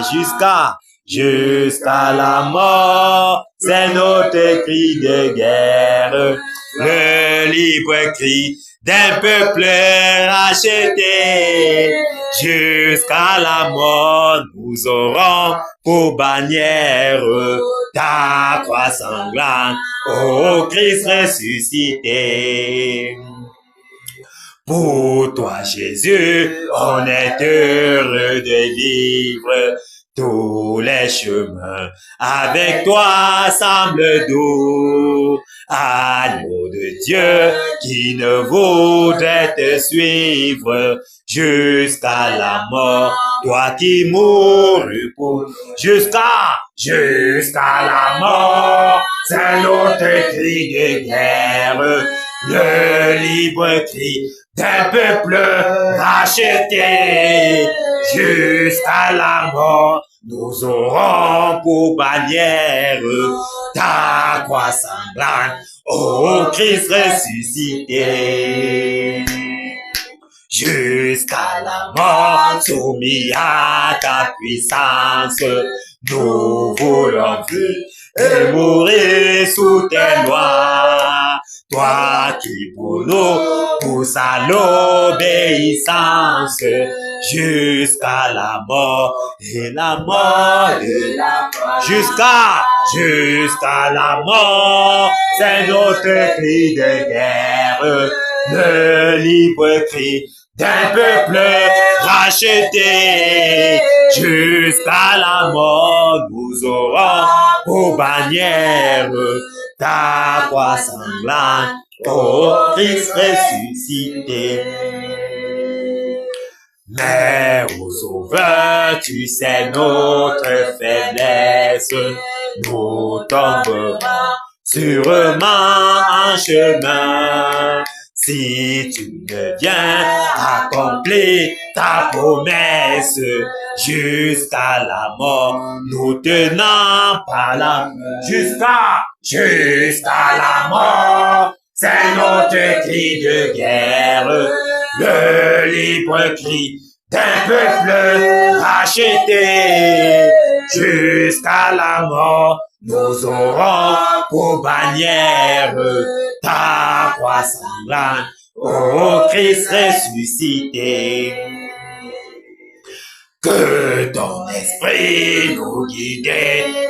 jusqu'à la mort. C'est notre cri de guerre, le libre cri d'un peuple racheté. Jusqu'à la mort, nous aurons pour bannière ta croix sanglante, ô Christ ressuscité. Pour toi, Jésus, on est heureux de vivre. Tous les chemins avec toi semblent doux. Agneau de Dieu qui ne voudrait te suivre jusqu'à la mort, toi qui mourus pour jusqu'à la mort, c'est notre cri de guerre, le libre cri d'un peuple racheté. Jusqu'à la mort, nous aurons pour bannière ta croix sanglante, ô Christ ressuscité. Jusqu'à la mort, soumis à ta puissance, nous voulons vivre et mourir sous tes lois. Toi qui pour nous pousse à l'obéissance, jusqu'à la mort et la mort jusqu'à la mort, c'est notre cri de guerre, le libre cri d'un peuple racheté. Jusqu'à la mort, nous aurons pour bannière ta croix sanglante, ô Christ ressuscité. Mais ô Sauveur, tu sais notre faiblesse, nous tomberons sûrement en chemin. Si tu ne viens accomplir ta promesse jusqu'à la mort, nous tenons par la jusqu'à la mort, c'est notre cri de guerre, le libre cri d'un peuple racheté. Jusqu'à la mort, nous aurons pour bannière ta croix sanglante, ô Christ ressuscité. Que ton esprit nous guide,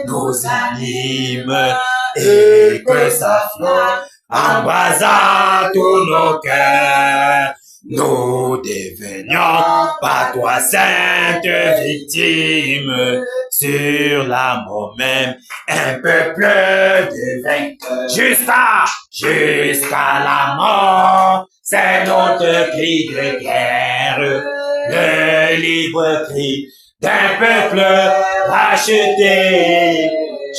nous anime, et que sa flamme embrasant tous nos cœurs. Nous devenions par toi sainte victime, sur la mort même, un peuple de vainqueurs. Jusqu'à la mort, c'est notre cri de guerre, le libre cri d'un peuple racheté.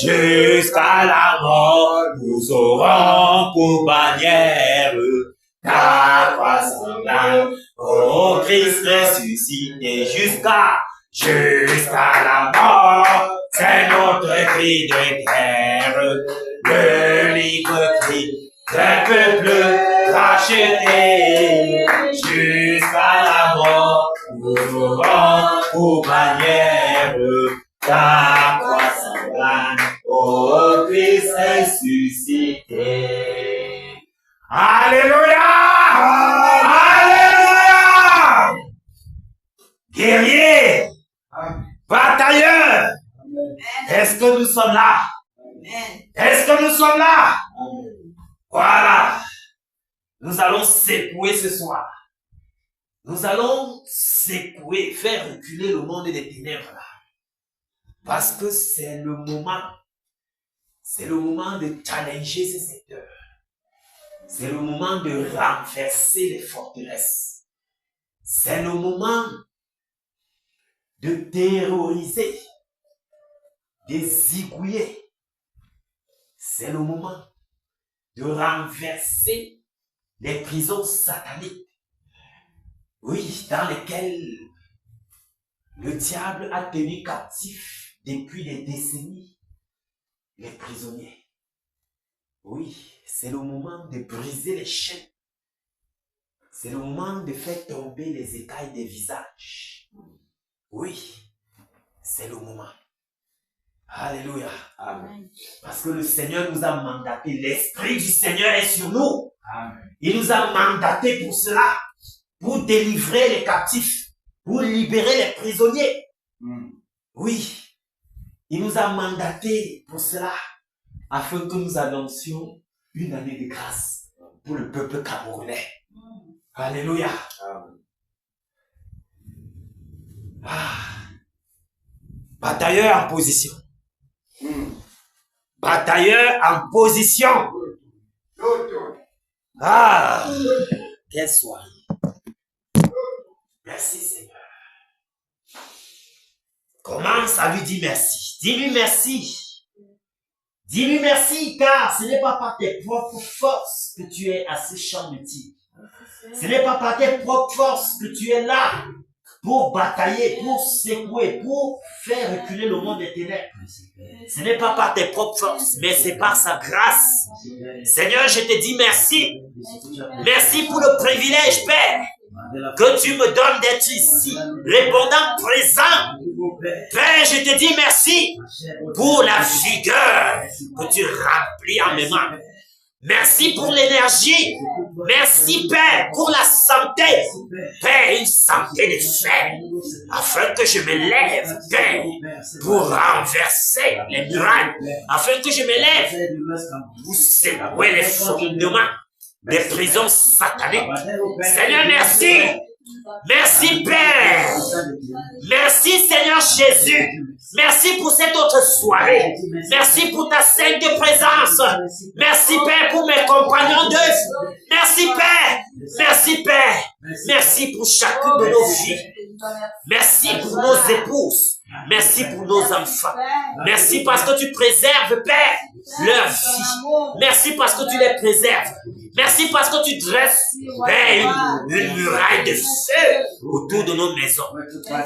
Jusqu'à la mort, nous aurons pour bannière ta croix sanglante, ô Christ ressuscité. Jusqu'à la mort, c'est notre cri de guerre, le libre cri d'un peuple racheté. Jusqu'à la mort, nous aurons pour bannière ta croix sanglante, ô Christ ressuscité. Alléluia! Alléluia! Guerrier! Batailleur! Est-ce que nous sommes là? Est-ce que nous sommes là? Voilà. Nous allons secouer ce soir. Nous allons secouer, faire reculer le monde des ténèbres là. Parce que c'est le moment. C'est le moment de challenger ces secteurs. C'est le moment de renverser les forteresses. C'est le moment de terroriser, de zigouiller. C'est le moment de renverser les prisons sataniques. Oui, dans lesquelles le diable a tenu captif depuis des décennies les prisonniers. Oui, c'est le moment de briser les chaînes. C'est le moment de faire tomber les écailles des visages. Oui, c'est le moment. Alléluia. Amen. Parce que le Seigneur nous a mandaté. L'Esprit du Seigneur est sur nous. Amen. Il nous a mandaté pour cela. Pour délivrer les captifs. Pour libérer les prisonniers. Oui. Il nous a mandaté pour cela. Afin que nous annoncions une année de grâce pour le peuple camerounais. Alléluia. Amen. Batailleur en position. Batailleur en position. Quelle soirée. Merci Seigneur. Commence à lui dire merci. Dis-lui merci. Dis-lui merci, car ce n'est pas par tes propres forces que tu es à ce champ de tir. Ce n'est pas par tes propres forces que tu es là pour batailler, pour secouer, pour faire reculer le monde des ténèbres. Ce n'est pas par tes propres forces, mais c'est par sa grâce. Seigneur, je te dis merci. Merci pour le privilège, Père, que tu me donnes d'être ici, répondant présent. Père, je te dis merci pour la vigueur que tu remplis en mes mains. Merci pour l'énergie. Merci, Père, pour la santé. Père, une santé de fer, afin que je me lève, Père, pour renverser les murailles, afin que je me lève pour secouer les fondements des prisons sataniques. Seigneur, merci. Merci, Père. Merci, Seigneur Jésus. Merci pour cette autre soirée. Merci pour ta sainte présence. Merci, Père, pour mes compagnons d'œuvre. Merci, Père. Merci, Père. Merci pour chacune de nos vies. Merci pour nos épouses. Merci pour nos enfants. Merci parce que tu préserves, Père, leur vie. Merci parce que tu les préserves. Merci parce que tu dresses, Père, une muraille de feu autour de nos maisons.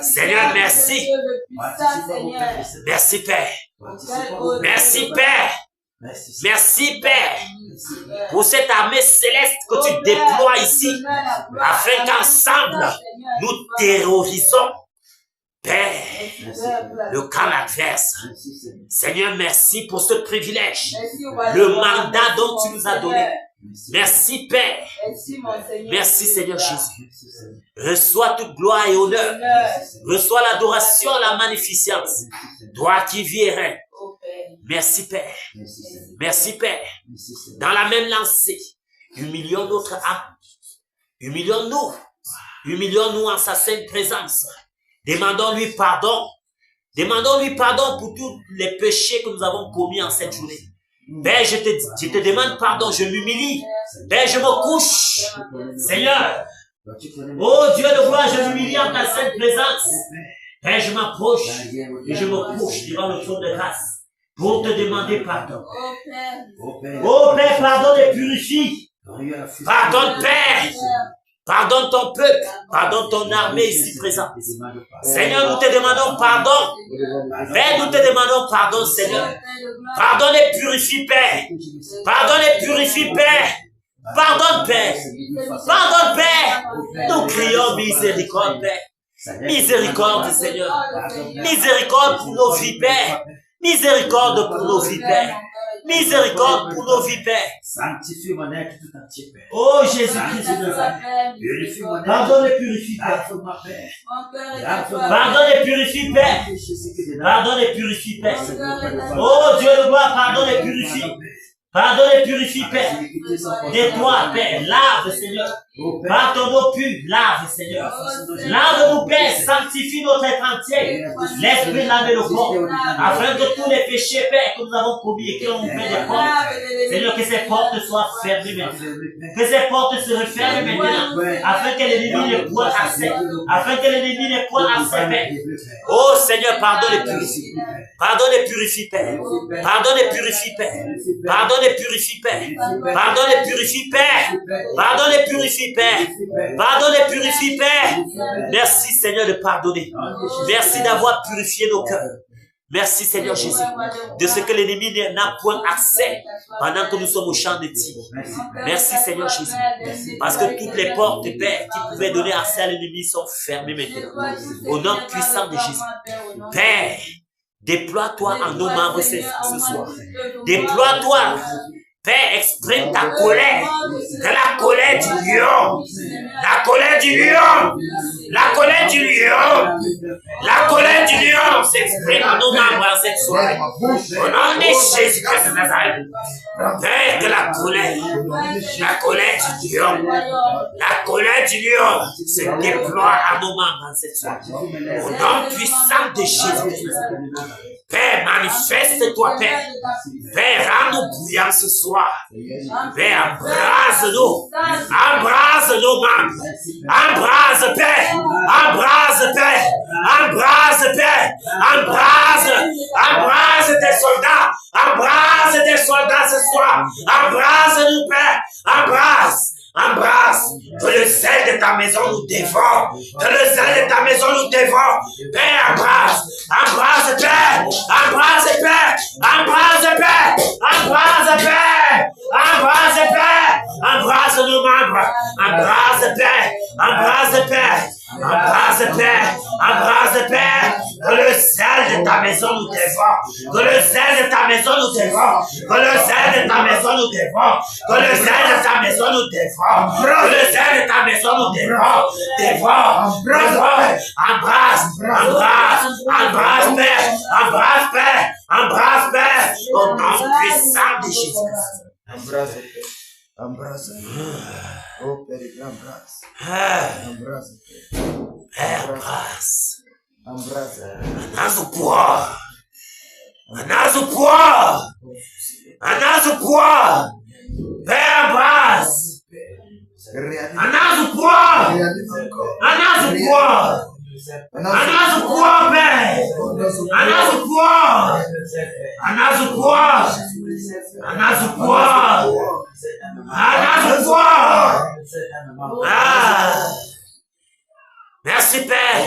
Seigneur, merci. Merci, Père. Merci, Père. Merci, Père, pour cette armée céleste que tu déploies ici, afin qu'ensemble, nous terrorisons, Père, le camp adverse. Seigneur, merci pour ce privilège, le mandat dont tu nous as donné. Merci, Père. Merci, Seigneur Jésus. Reçois toute gloire et honneur. Reçois l'adoration, la magnificence. Toi qui vis et règnes. Merci, Père. Merci, Père. Dans la même lancée, humilions notre âme. Humilions-nous. Humilions-nous en sa sainte présence. Demandons-lui pardon. Demandons-lui pardon pour tous les péchés que nous avons commis en cette journée. Père, je te demande pardon, je m'humilie. Père, je me couche. Seigneur, oh Dieu de gloire, je m'humilie en ta sainte présence. Père, je m'approche et je me couche devant le trône de grâce pour te demander pardon. Oh Père, pardonne et purifie. Pardonne, Père. Pardonne ton peuple, pardonne ton armée ici présente. Seigneur, nous te demandons pardon. Père, nous te demandons pardon, Seigneur. Pardonne et purifie, Père. Pardonne et purifie, Père. Pardonne, Père. Pardonne, Père. Nous crions miséricorde, Père. Miséricorde, Seigneur. Miséricorde pour nos vies, Père. Miséricorde pour nos vies, Père. Miséricorde pour nos vies, Père. Sanctifie mon être tout entier, Père. Oh Jésus-Christ de Nazareth. Purifie mon être. Pardonne et purifie, Père. Pardonne et purifie, Père. Pardonne et purifie, Père. Oh Dieu de gloire, pardonne et purifie. Pardonne et purifie, Père. Nettoie, Père. Lave, Seigneur. Par ton eau pure, lave, Seigneur. Lave-nous, Père. Sanctifie notre être entier. L'esprit lave le corps. Afin que tous les péchés, Père, que nous avons commis et qui ont ouvert des portes, Seigneur, que ces portes soient fermées maintenant. Que ces portes se referment maintenant. Afin que l'ennemi ne point accès. Afin que l'ennemi ne point accès, Père. Oh, Seigneur, pardonne et purifie. Pardonne et purifie, Père. Pardonne et purifie, Père. Pardonne et purifie, Père. Pardonne et purifie, Père. Pardonne et purifie, Père. Pardonne et purifie, Père. Merci, Seigneur, de pardonner. Merci d'avoir purifié nos cœurs. Merci, Seigneur Jésus, de ce que l'ennemi n'a point accès pendant que nous sommes au champ de tir. Merci, Seigneur Jésus, parce que toutes les portes, Père, qui pouvaient donner accès à l'ennemi sont fermées maintenant. Au nom puissant de Jésus. Père, déploie-toi en nos membres ce soir. Déploie-toi. Père, exprime ta colère. De la colère du lion. La colère du lion. La colère du lion. La colère du lion s'exprime en nos membres en cette soirée. Au nom de Jésus-Christ de Nazareth. Père, que la colère du lion, la colère du lion se déploie à nos membres en cette soirée. Au nom puissant de Jésus. Père, manifeste-toi, Père. Père, rends-nous bouillants ce soir. Père, embrase-nous. Embrase nos membres. Embrase, Père. Embrase, Père. Embrase, Père. Embrase tes soldats. Embrase tes soldats ce soir. Embrase-nous, Père. Embrasse, que le sel de ta maison nous dévore, que le sel de ta maison nous dévore. Père, embrasse, Père, embrasse, Père, embrasse nos membres, embrasse, Père, que le sel de ta maison nous dévore, que le sel de ta maison nous dévore, que le sel de ta maison nous dévore, que le sel de ta maison nous dévore, que le sel de ta maison nous dévore, embrasse, Père, au nom puissant de Jésus. Embrasse. Oh Père, embrasse. Père, embrasse. Embrasse. Père, embrasse. Merci, Père.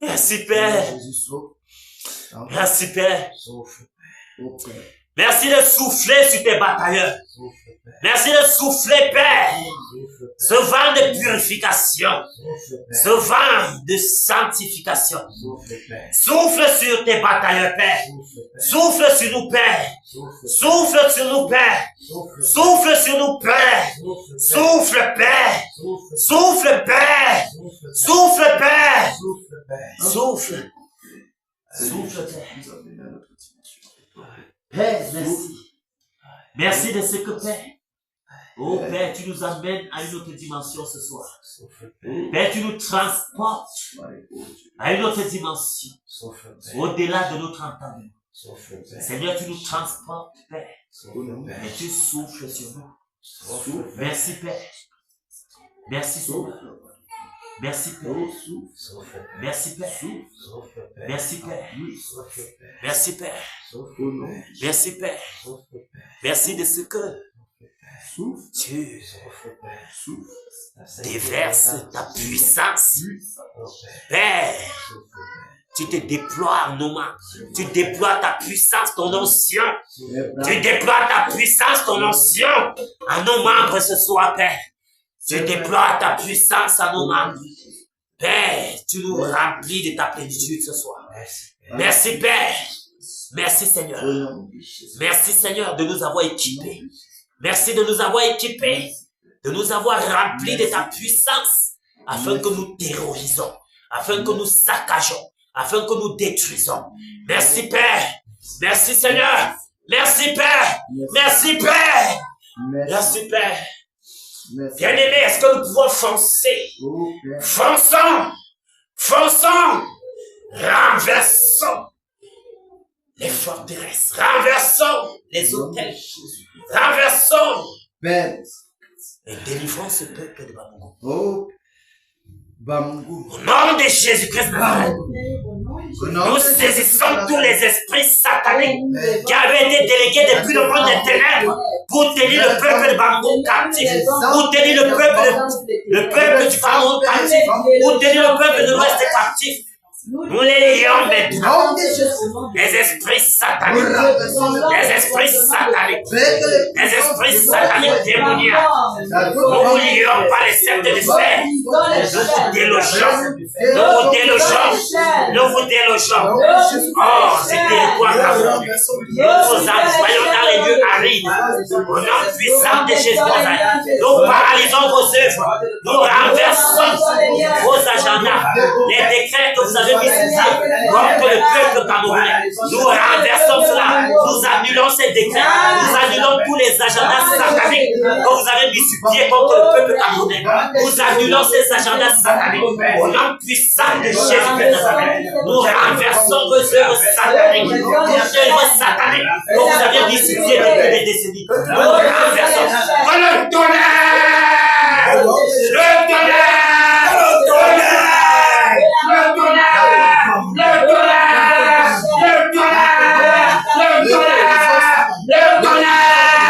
Merci, Père. Merci, Père. Merci de souffler sur tes batailleurs. Merci de souffler, Père. Ce vent de purification. Ce vent de sanctification. Souffle sur tes batailleurs, Père. Souffle sur nous, Père. Souffle sur nous, Père. Souffle sur nous, Père. Souffle, Père. Souffle, Père. Souffle, Père. Souffle. Souffle, Père. Père, merci. Merci de ce que, Père. Oh, Père, tu nous amènes à une autre dimension ce soir. Père, tu nous transportes à une autre dimension. Au-delà de notre entendement. Seigneur, tu nous transportes, Père. Et tu souffles sur nous. Merci, Père. Merci, Seigneur. Merci, Père. Merci, Père. Merci, Père. Merci, Père. Merci, Père. Merci de ce que tu déverses ta puissance. Père, tu te déploies en nos mains. Tu déploies ta puissance, ton onction. Tu déploies ta puissance, ton onction à nos membres ce soir, Père. Tu déploies ta puissance à nos membres. Père, tu nous remplis de ta plénitude ce soir. Merci, Père. Merci, Seigneur. Merci, Seigneur, de nous avoir équipés. Merci de nous avoir équipés, de nous avoir remplis de ta puissance, afin que nous terrorisons, afin que nous saccageons, afin que nous détruisons. Merci, Père. Merci, Seigneur. Merci, Père. Merci, Père. Merci, Père. Bien-aimé, est-ce que nous pouvons foncer? Fonçons. Fonçons. Renversons les forteresses. Renversons les hôtels. Renversons. Et délivrons ce peuple de Bamungu. Au nom de Jésus-Christ, nous saisissons tous les esprits sataniques qui avaient été délégués depuis le monde des ténèbres pour tenir le peuple de Bamungu captif, pour tenir le peuple du Pharaon captif, pour tenir le peuple de l'Ouest captif. Nous les lions maintenant. Les esprits sataniques. Les esprits sataniques. Les esprits sataniques démoniaques. Nous vous lions par les cercles de fer. Nous vous délogeons. Nous vous délogeons. Nous vous délogeons. Oh, c'est territoire d'amour. Nous vous envoyons dans les lieux arides. Au nom puissant de Jésus-Christ. Nous paralysons vos œuvres. Nous renversons vos agendas. Les décrets que vous avez mis contre le peuple camerounais. Nous renversons cela. Nous annulons ces décrets. Nous annulons tous les agendas sataniques que vous avez mis sur pied contre le peuple camerounais. Nous annulons ces agendas sataniques. Au nom puissant de Jésus-Christ de Nazareth. Nous renversons vos œuvres sataniques. Vos œuvres sataniques que vous avez mis sur pied depuis des décennies. Nous renversons. Le tonnerre! Le tonnerre! Le tonnerre! Le tonnerre! Le tonnerre! Le tonnerre! Le tonnerre! Le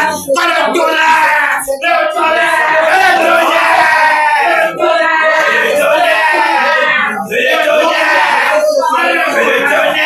tonnerre! Le tonnerre! Le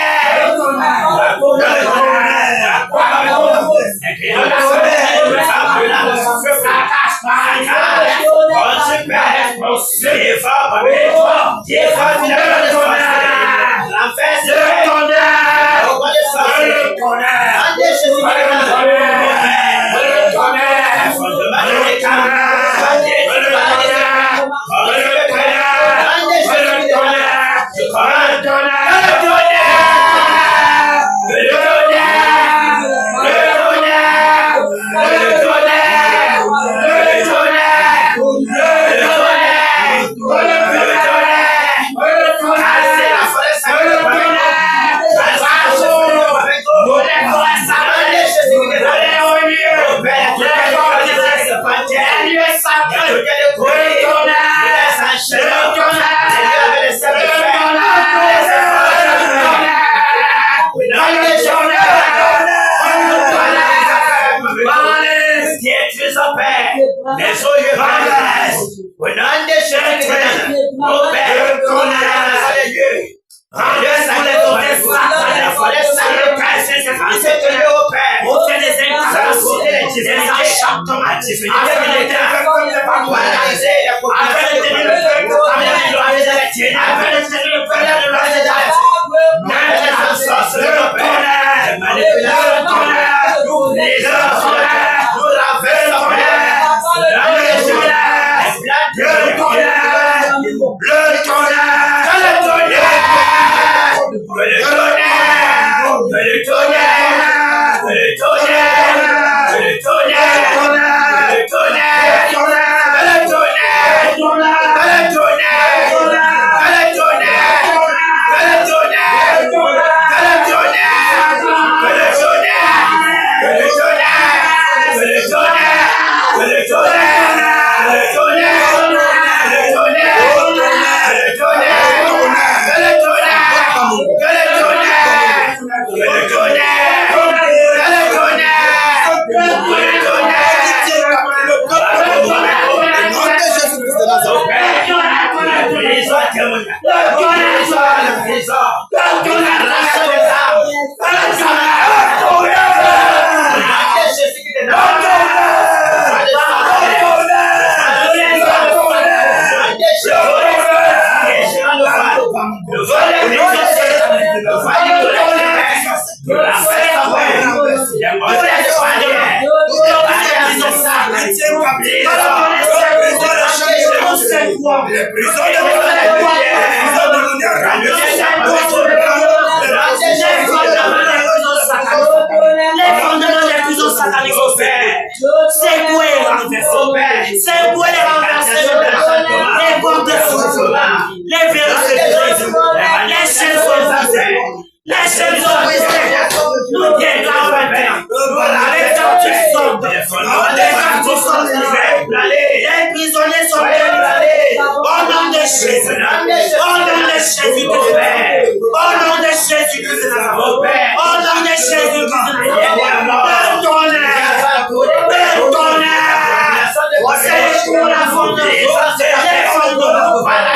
les C'est pour les renverser maintenant. Les portes sont les verrous se brisent. Les chaînes sont brisées. Les chaînes sont brisées. Nous déclarons maintenant. Les captifs sont libérés. Les prisonniers sont délivrés. Au nom de Jésus. Au nom de Jésus. Au nom de Jésus. Au nom de Jésus. C'est pour la fondation.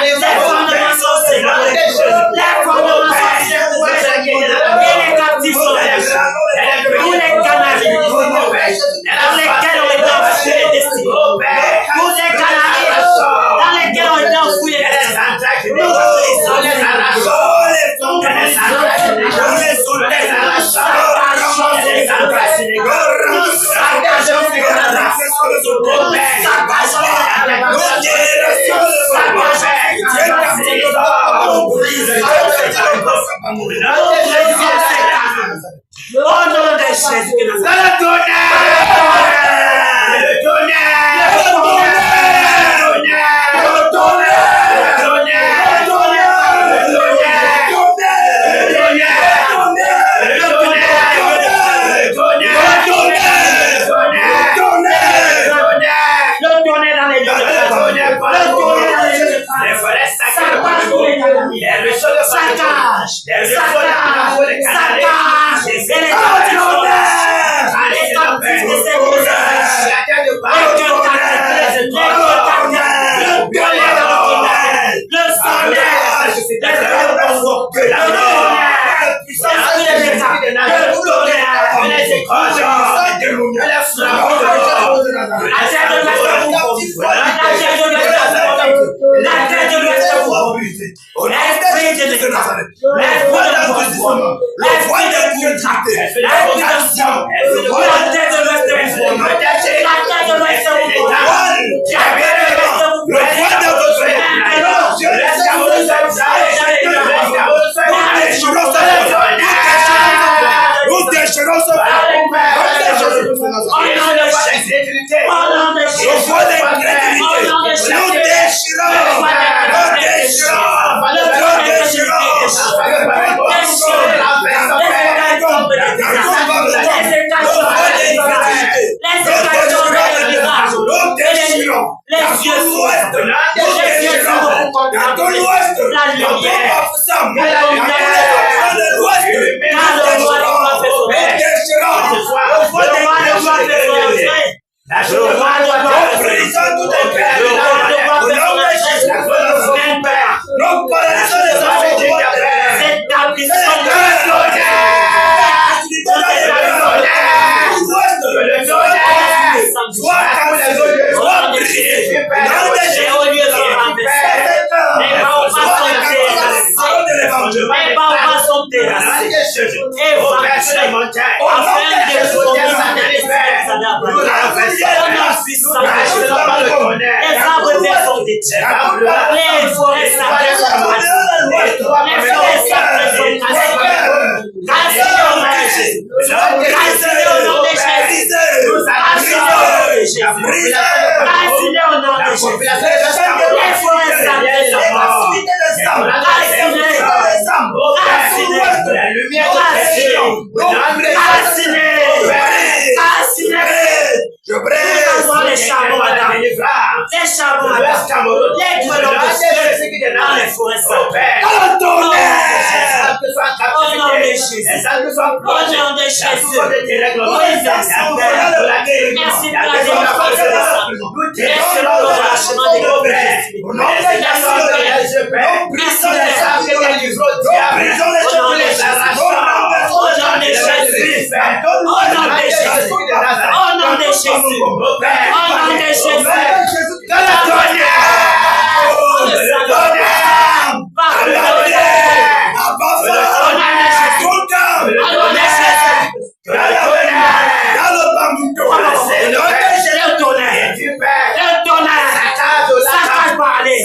Les fondements sont séparés. Les fondements sont séparés. Et les captifs sont libérés. Tous les canaries dans lesquels on est enfouis les destinées. Tous les canaries dans lesquels on est enfouis les destinées. Nous brisons les au nom de Jésus.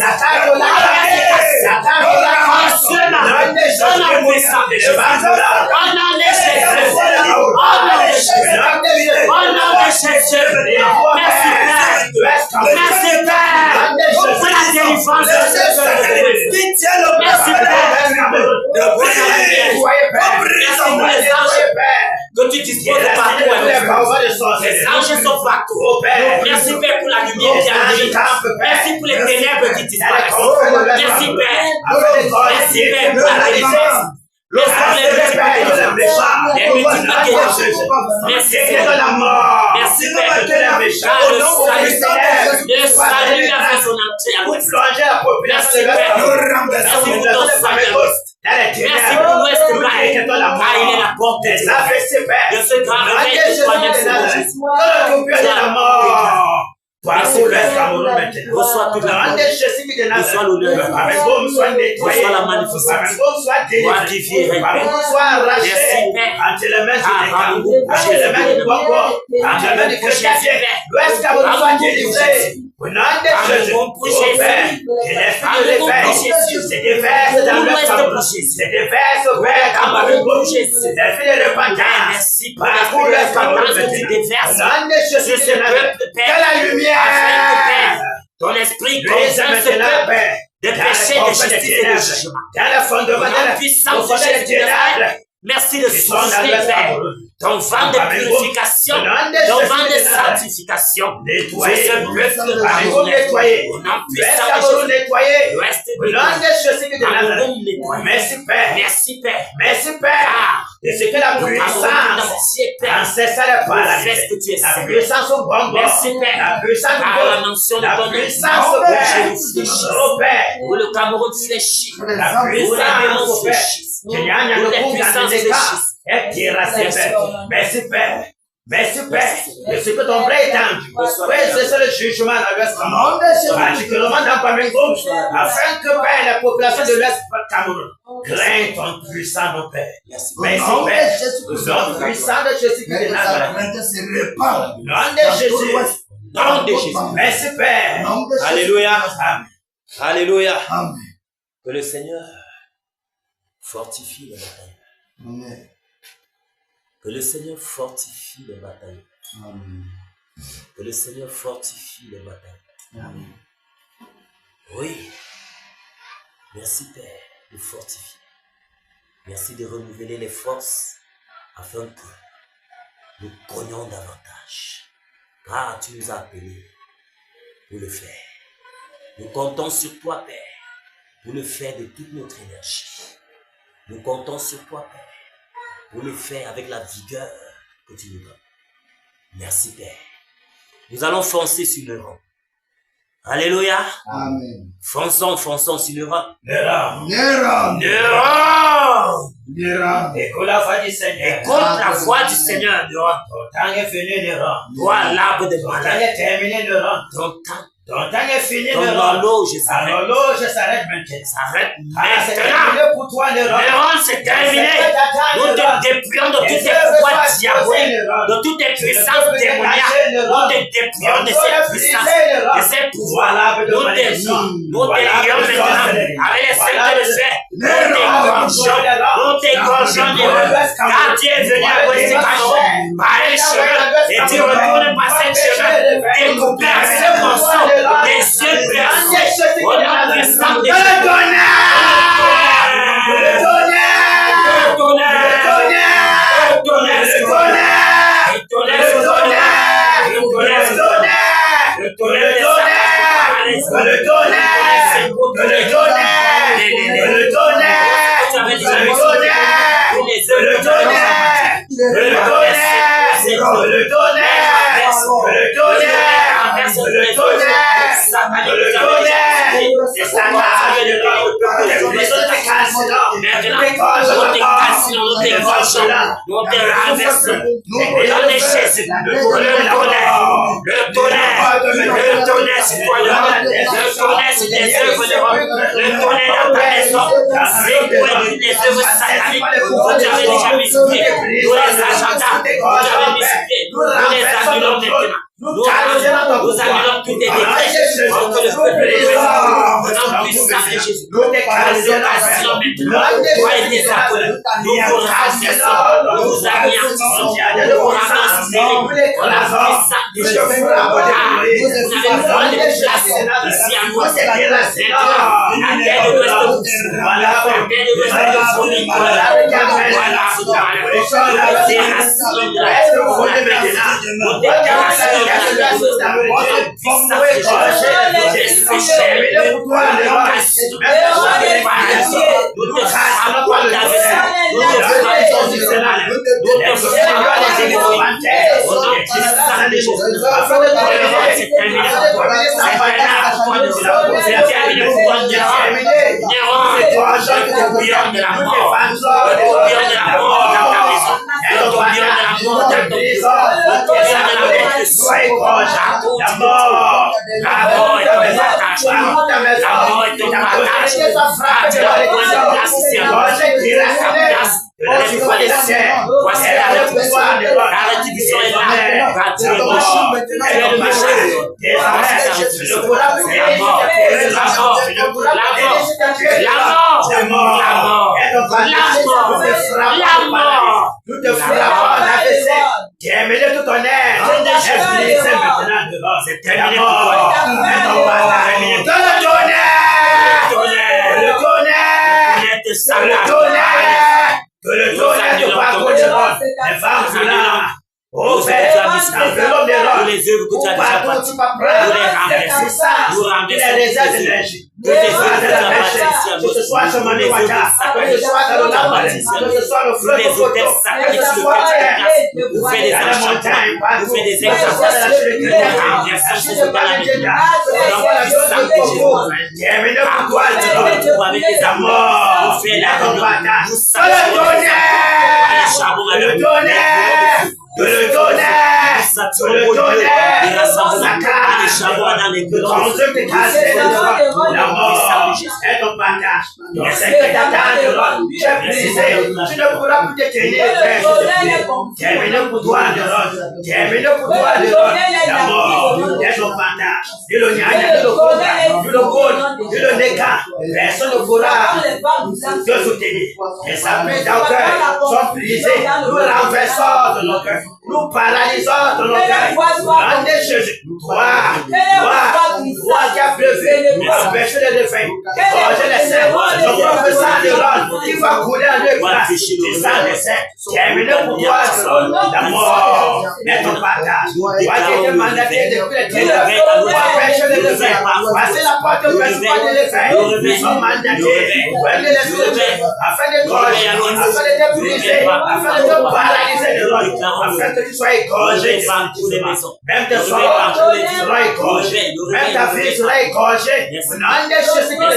Satan vent qui tient le Merci, peuple. Merci pour les anges que tu disposes partout. Les anges sont partout. Merci, Père, pour la lumière qui arrive. Merci pour les ténèbres qui disparaissent. Merci, Père. Merci, Père, pour la délivrance. Merci pour les petits paquets. Merci, Père. Merci, Père. Car le salut a fait son entrée à l'ouest. Merci, Père. Merci pour ton salut. Merci pour l'ouest, car il est la porte de ce grand réveil que toi-même Merci, Père. Reçois toute la gloire. Reçois l'honneur. Reçois la magnificence. Toi qui vis et règne. Merci, Père. Merci pour la repentance que tu déverses sur ce peuple, Père. Afin que, Père, ton esprit convainc ce peuple de péché, de justice et de jugement. Ton puissance de Jésus-Christ, merci de souffler, Père, ton vent de purification, ton vent de sanctification. Sur ce peuple au nom puissant de Jésus, reste Merci, Père. Merci, Père. Merci, Père. Et c'est que la puissance ancestrale par la puissance au bon. Merci, Père. La puissance la mention de ton puissance au Père. Où le Cameroun fléchit. La puissance au Père. Les puissances fléchissent. Merci, Père. Merci, Père. Et ce que ton vrai est tendu. Oui, c'est ça le jugement dans l'Ouest Cameroun. Particulièrement dans Pamengom. Afin que, Père, la population de l'Ouest Cameroun craigne ton puissant, mon Père. Merci, Père. Nom puissant de Jésus qui est là. Nom de Jésus. Nom de Jésus. Merci, Père. Alléluia. Alléluia. Que le Seigneur fortifie les batailles. Amen. Que le Seigneur fortifie les batailles. Amen. Que le Seigneur fortifie les batailles. Amen. Oui. Merci, Père, de fortifier. Merci de renouveler les forces afin que nous cognions davantage. Car tu nous as appelés pour le faire. Nous comptons sur toi, Père, pour le faire de toute notre énergie. Nous comptons sur toi, Père, pour le faire avec la vigueur que tu nous donnes. Merci, Père. Nous allons foncer sur le rang. Alléluia. Amen. Fonçons sur le rang. Le rang. Écoute la voix du Seigneur. Écoute la voix du Seigneur. Ton temps est fini, le rang. Toi, l'arbre de Ton temps bataille. est terminé, le rang. Ton temps est fini, Ton le rang. horloge s'arrête. Alors, je s'arrête maintenant. S'arrête C'est maintenant. terminé pour toi, le rang. Le rang, c'est terminé. Nous te dépouillons de tous tes pouvoirs diaboliques, de toutes tes puissances démoniaques. Nous te dépouillons de ces puissances, de ces pouvoirs. Nous te lions maintenant avec les saints de fer. Nous t'égorgeons, car tu es venu à Ouest Cameroun par un chemin et tu retournes par ce chemin découpé à ce morceau. Les yeux percés au nom puissant de Jésus. Nous annulons tous tes décrets contre le peuple de Dieu. Au nom puissant de Jésus. Nous déclarons Maintenant, voyez les appels. Nous vous ramassons. Nous vous anéantissons. Nous vous ramassons. Dans la puissance de Jésus. Vous n'avez besoin de place ici à nous. La terre de l'Ouest vous suit. La terre de l'Ouest vous vomit. Voilà, voici la rétribution est là. Nous te frappons en AVC. Tu es mêlé tout ton air. C'est maintenant dehors. C'est terminé pour toi. Que le tonnerre te parcourt de l'ordre. Les femmes sont là. Oh Père, l'enveloppe de l'ordre. Partout tu vas prendre. C'est puissant. Il est déjà de l'énergie. Que ce soit de la pêche, que ce soit sur Manu Waka, que ce soit dans le lac, que ce soit le fleuve de Photo, que ce soit vous faites des enchantements, vous faites des exorcismes, est ton partage. C'est que t'attends de l'ordre. Tu es brisé. Tu ne pourras plus te tenir. Terminé pour toi de l'ordre. Terminé pour toi de l'ordre. D'abord, est ton partage. Dis le Nyanya, dis le Koda, dis le Gol, dis le Neka. Personne ne pourra te soutenir. Et sa prise d'orgueil sont brisées. Nous renversons de nos cœurs. Nous paralysons de nos cœurs. Nom de Jésus. Toi qui a pleuvé, empêcher les défunts, forger les seins, le propre sang de l'homme qui va couler en deux places, le sang des seins, terminé pour toi, la mort, est ton partage. Toi qui étais mandaté depuis les ténèbres, pour empêcher les défunts, passer la porte au principal de défunts, ils sont mandatés, pour aider les soulever, afin de gorger, afin de te briser, afin de te paralyser de l'homme, afin que tu sois égorgé, même tes soeurs, tu seras égorgé, même ta vie sera égorgée. Non, des choses qui te n'ont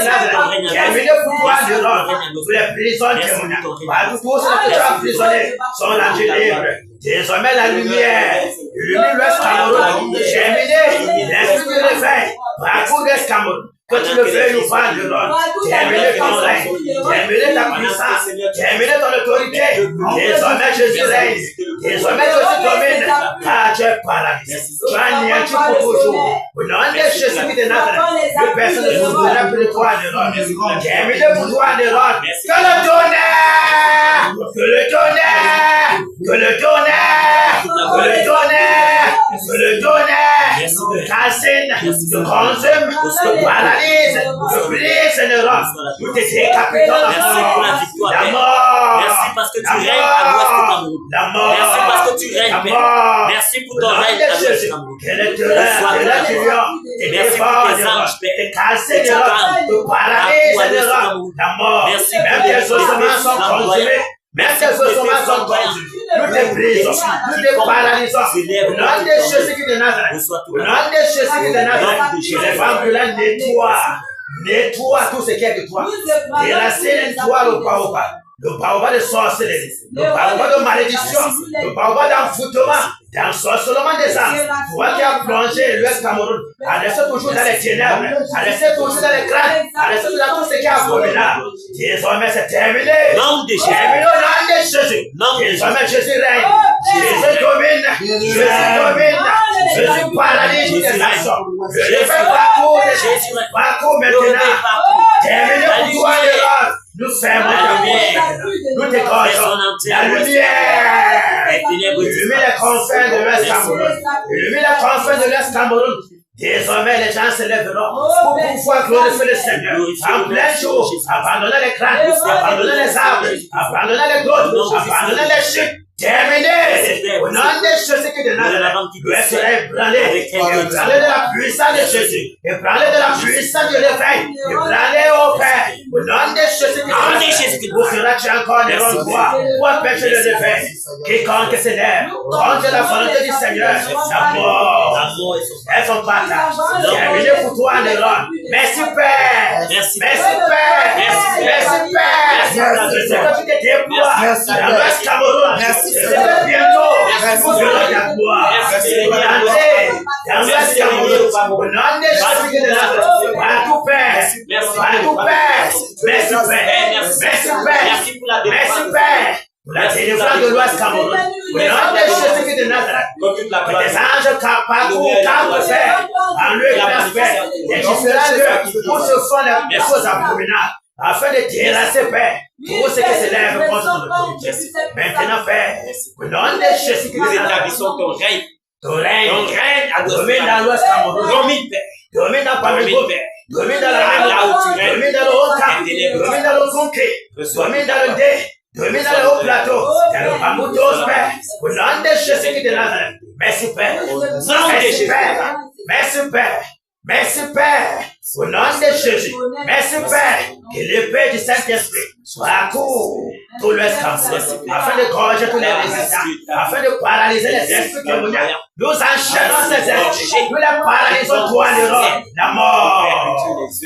terminé pour toi de l'ordre. Tous les prisons témoignages. Tous ceux que tu as emprisonnés sont rendus libres. Désormais, la lumière illumine l'Ouest Cameroun. Terminé, l'esprit de l'éveil. Parcours l'Ouest Cameroun. Que tu le veuilles ou pas de l'ordre. Terminé ton règne. Terminé ta puissance. Terminé ton autorité. Désormais, Jésus règne. Désormais, Jésus domine. Car tu es paralysé. Tu as anéanti pour toujours. Au nom de Jésus de Nazareth, plus personne ne souffrira plus de toi de l'ordre. Terminé pour toi de l'ordre. Que le tonnerre! Que le tonnerre! Que le tonnerre! Que le tonnerre! Que le tonnerre! Te calcine, te consume, te paralyse, te brise le roi. Nous te décapitons la mort. Merci parce que tu règnes à l'Ouest Cameroun. Merci parce que tu règnes, Père. Merci pour ton règne à l'Ouest Cameroun. Merci pour tes anges, Père. Te paralyse le roi. Merci même tes ossements sont consumés. Même tes ossements sont consumés. Nous te brisons, nous te paralysons. Au nom de Jésus de Nazareth, au nom de Jésus de Nazareth, les femmes de la nettoie tout ce qui est de toi. Déracine-toi le baobab. Le baobab de sorcellerie, le baobab de malédiction, le baobab d'envoûtement, d'ensorcellement des âmes. Toi qui as plongé l'Ouest Cameroun, à rester toujours dans les ténèbres, à rester toujours dans les crânes, à rester dans tout ce qui est abominable. Désormais, c'est terminé. Terminé au nom de Jésus. Désormais, Jésus règne. Jésus domine. Jésus domine. Jésus paralyse toutes les nations. Je fais parcours maintenant. Terminé Nous fermons ta lumière. Nous dégageons la lumière. Illumine les confins de l'Ouest Cameroun. Illumine les confins de l'Ouest Cameroun. Désormais, les gens se lèveront pour pouvoir glorifier le Seigneur. En plein jour, abandonner les crânes, abandonner les arbres, abandonner les grottes, abandonner les chutes. Terminé! Au nom de Jésus qui est de Nazareth, le soleil ébranlé, ébranlé de la puissance de Jésus, ébranlé de la puissance du réveil, ébranlé au Père. Au nom de Jésus qui est de Nazareth, où seras-tu encore des ronds-bois pour empêcher le réveil? Quiconque s'élève contre la volonté du Seigneur, la mort, elles sont pas là. Terminé pour toi, Néron. Merci Père. Merci Père. Merci Père. Je sais que tu te déploies dans l'Ouest Cameroun. C'est bientôt. Nous verrons ta gloire. Dans l'Ouest Cameroun. Au nom de Jésus de Nazareth. Partout Père. Partout Père. Merci Père. Merci Père. Merci Père. La délivrance de l'Ouest Cameroun. Au nom de Jésus de Nazareth. Les anges parcourent quatre Père. En lieu d'espère. Et tu seras lieu où se font les choses abominables. Afin de terrasser, Père, tout ce qui s'élève contre ton autorité. Maintenant, Père, au nom de Jésus Christ, nous établissons ton règne. Ton règne domine dans l'Ouest Cameroun. Domine, Père. Domine dans Pamego, Père. Domine dans la même là où tu règnes. Domine dans le Haut-Cap. Domine dans le Conquet. Domine dans le Dé. Domine dans le Haut-Plateau. Dans le Pamoutos, Père. Au nom de Jésus Christ de Nazareth. Merci, Père. Merci, Père. Merci, Père. Merci Père, au nom de Jésus. Merci Père, que l'épée du Saint-Esprit soit à court tout l'Ouest Cameroun, afin de gorger tous les résistants, afin de paralyser les esprits démoniaques. Nous enchaînons ces esprits, nous les paralysons toi, Néron. La mort,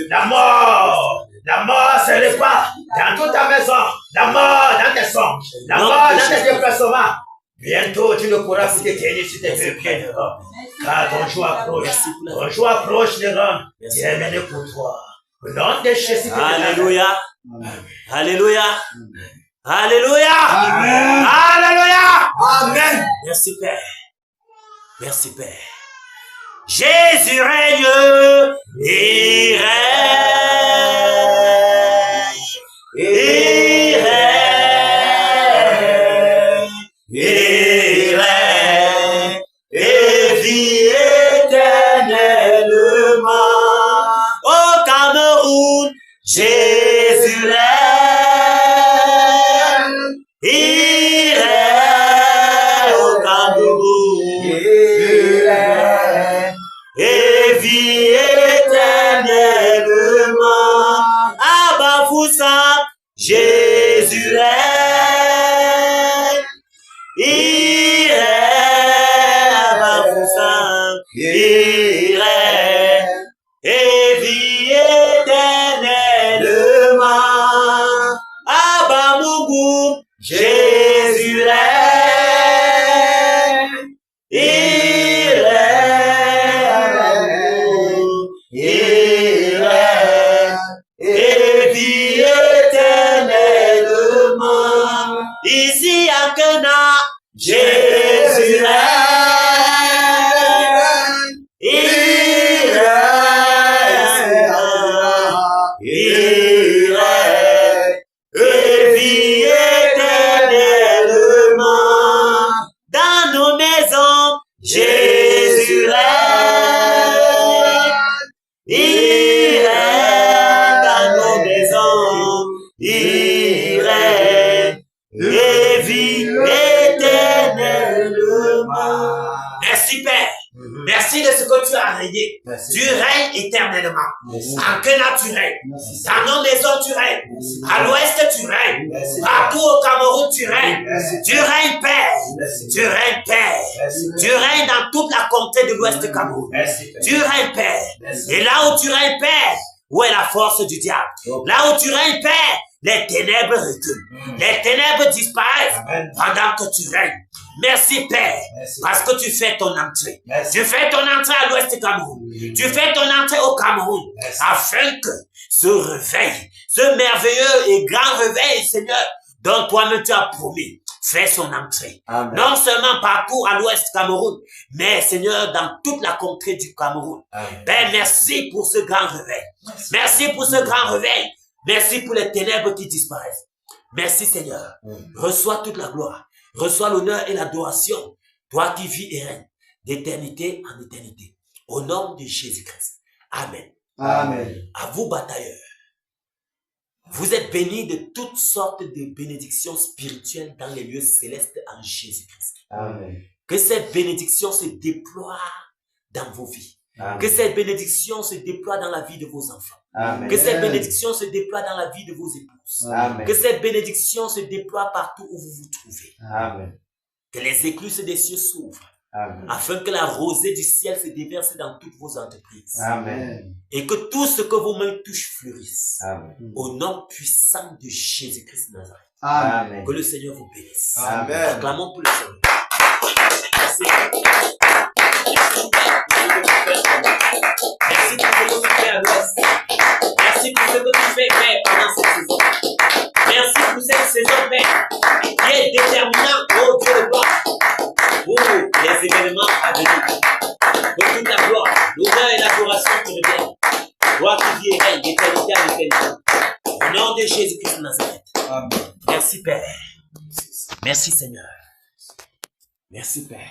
la mort. La mort se répand dans toute ta maison, la mort dans tes songes, la mort dans tes déplacements. Bientôt, tu ne pourras plus te tenir sur tes deux pieds, Néron. Car ton jour approche, Néron. Il est mené pour toi. Au nom de Jésus. Alléluia. Alléluia. Alléluia. Alléluia. Amen. Merci Père. Merci Père. Jésus règne. Il règne. Il règne. Il règne. Et vit éternellement. Au Cameroun, Jésus règne. Il règne au Cameroun. Il règne. Et vit éternellement. À Bafoussam, Jésus règne. Il règne à Bafoussam. Il règne. Et vit éternellement. À Bamougoum, Jésus règne. Il règne. Il règne. Et vit éternellement. Ici à Cana, Jésus règne. Il règne. Il règne. Et vit éternellement. Dans nos maisons, Jésus règne. Il règne dans nos maisons. Il règne. Et vit éternellement. Merci Père. Merci de ce que tu as régné. Tu règnes éternellement. En Kenya tu règnes. Dans nos maisons tu règnes. À l'ouest tu règnes. Partout au Cameroun tu règnes. Tu règnes Père. Tu règnes Père. Tu règnes dans toute la comté de l'ouest Cameroun. Tu règnes Père. Et là où tu règnes Père, où est la force du diable? Là où tu règnes Père, les ténèbres reculent. Les ténèbres disparaissent pendant que tu règnes. Merci Père, parce que tu fais ton entrée. Tu fais ton entrée à l'ouest Cameroun. Tu fais ton entrée au Cameroun, afin que ce réveil, ce merveilleux et grand réveil, Seigneur, dont toi-même tu as promis, fait son entrée. Amen. Non seulement partout à l'ouest Cameroun, mais Seigneur, dans toute la contrée du Cameroun. Amen. Père, merci pour ce grand réveil. Merci pour ce grand réveil. Merci pour les ténèbres qui disparaissent. Merci Seigneur. Reçois toute la gloire. Reçois l'honneur et l'adoration. Toi qui vis et règnes d'éternité en éternité. Au nom de Jésus-Christ. Amen. Amen. À vous, batailleurs. Vous êtes bénis de toutes sortes de bénédictions spirituelles dans les lieux célestes en Jésus-Christ. Amen. Que cette bénédiction se déploie dans vos vies. Amen. Que cette bénédiction se déploie dans la vie de vos enfants. Amen. Que cette bénédiction se déploie dans la vie de vos épouses. Amen. Que cette bénédiction se déploie partout où vous vous trouvez. Amen. Que les écluses des cieux s'ouvrent. Amen. Afin que la rosée du ciel se déverse dans toutes vos entreprises. Amen. Et que tout ce que vos mains touchent fleurisse. Amen. Au nom puissant de Jésus-Christ de Nazareth. Amen. Que le Seigneur vous bénisse. Amen. Acclamons pour le Seigneur. Merci. Merci pour ce que tu fais à l'ouest. Merci pour ce que tu fais, Père, pendant cette saison. Merci pour cette saison, Père, qui est déterminante, oh Dieu de gloire, pour les événements à venir. Que toute la gloire, l'honneur et l'adoration te reviennent. Toi qui vis et règnes d'éternité en éternité. Au nom de Jésus-Christ de Nazareth. Amen. Merci, Père. Merci, Seigneur. Merci, Père.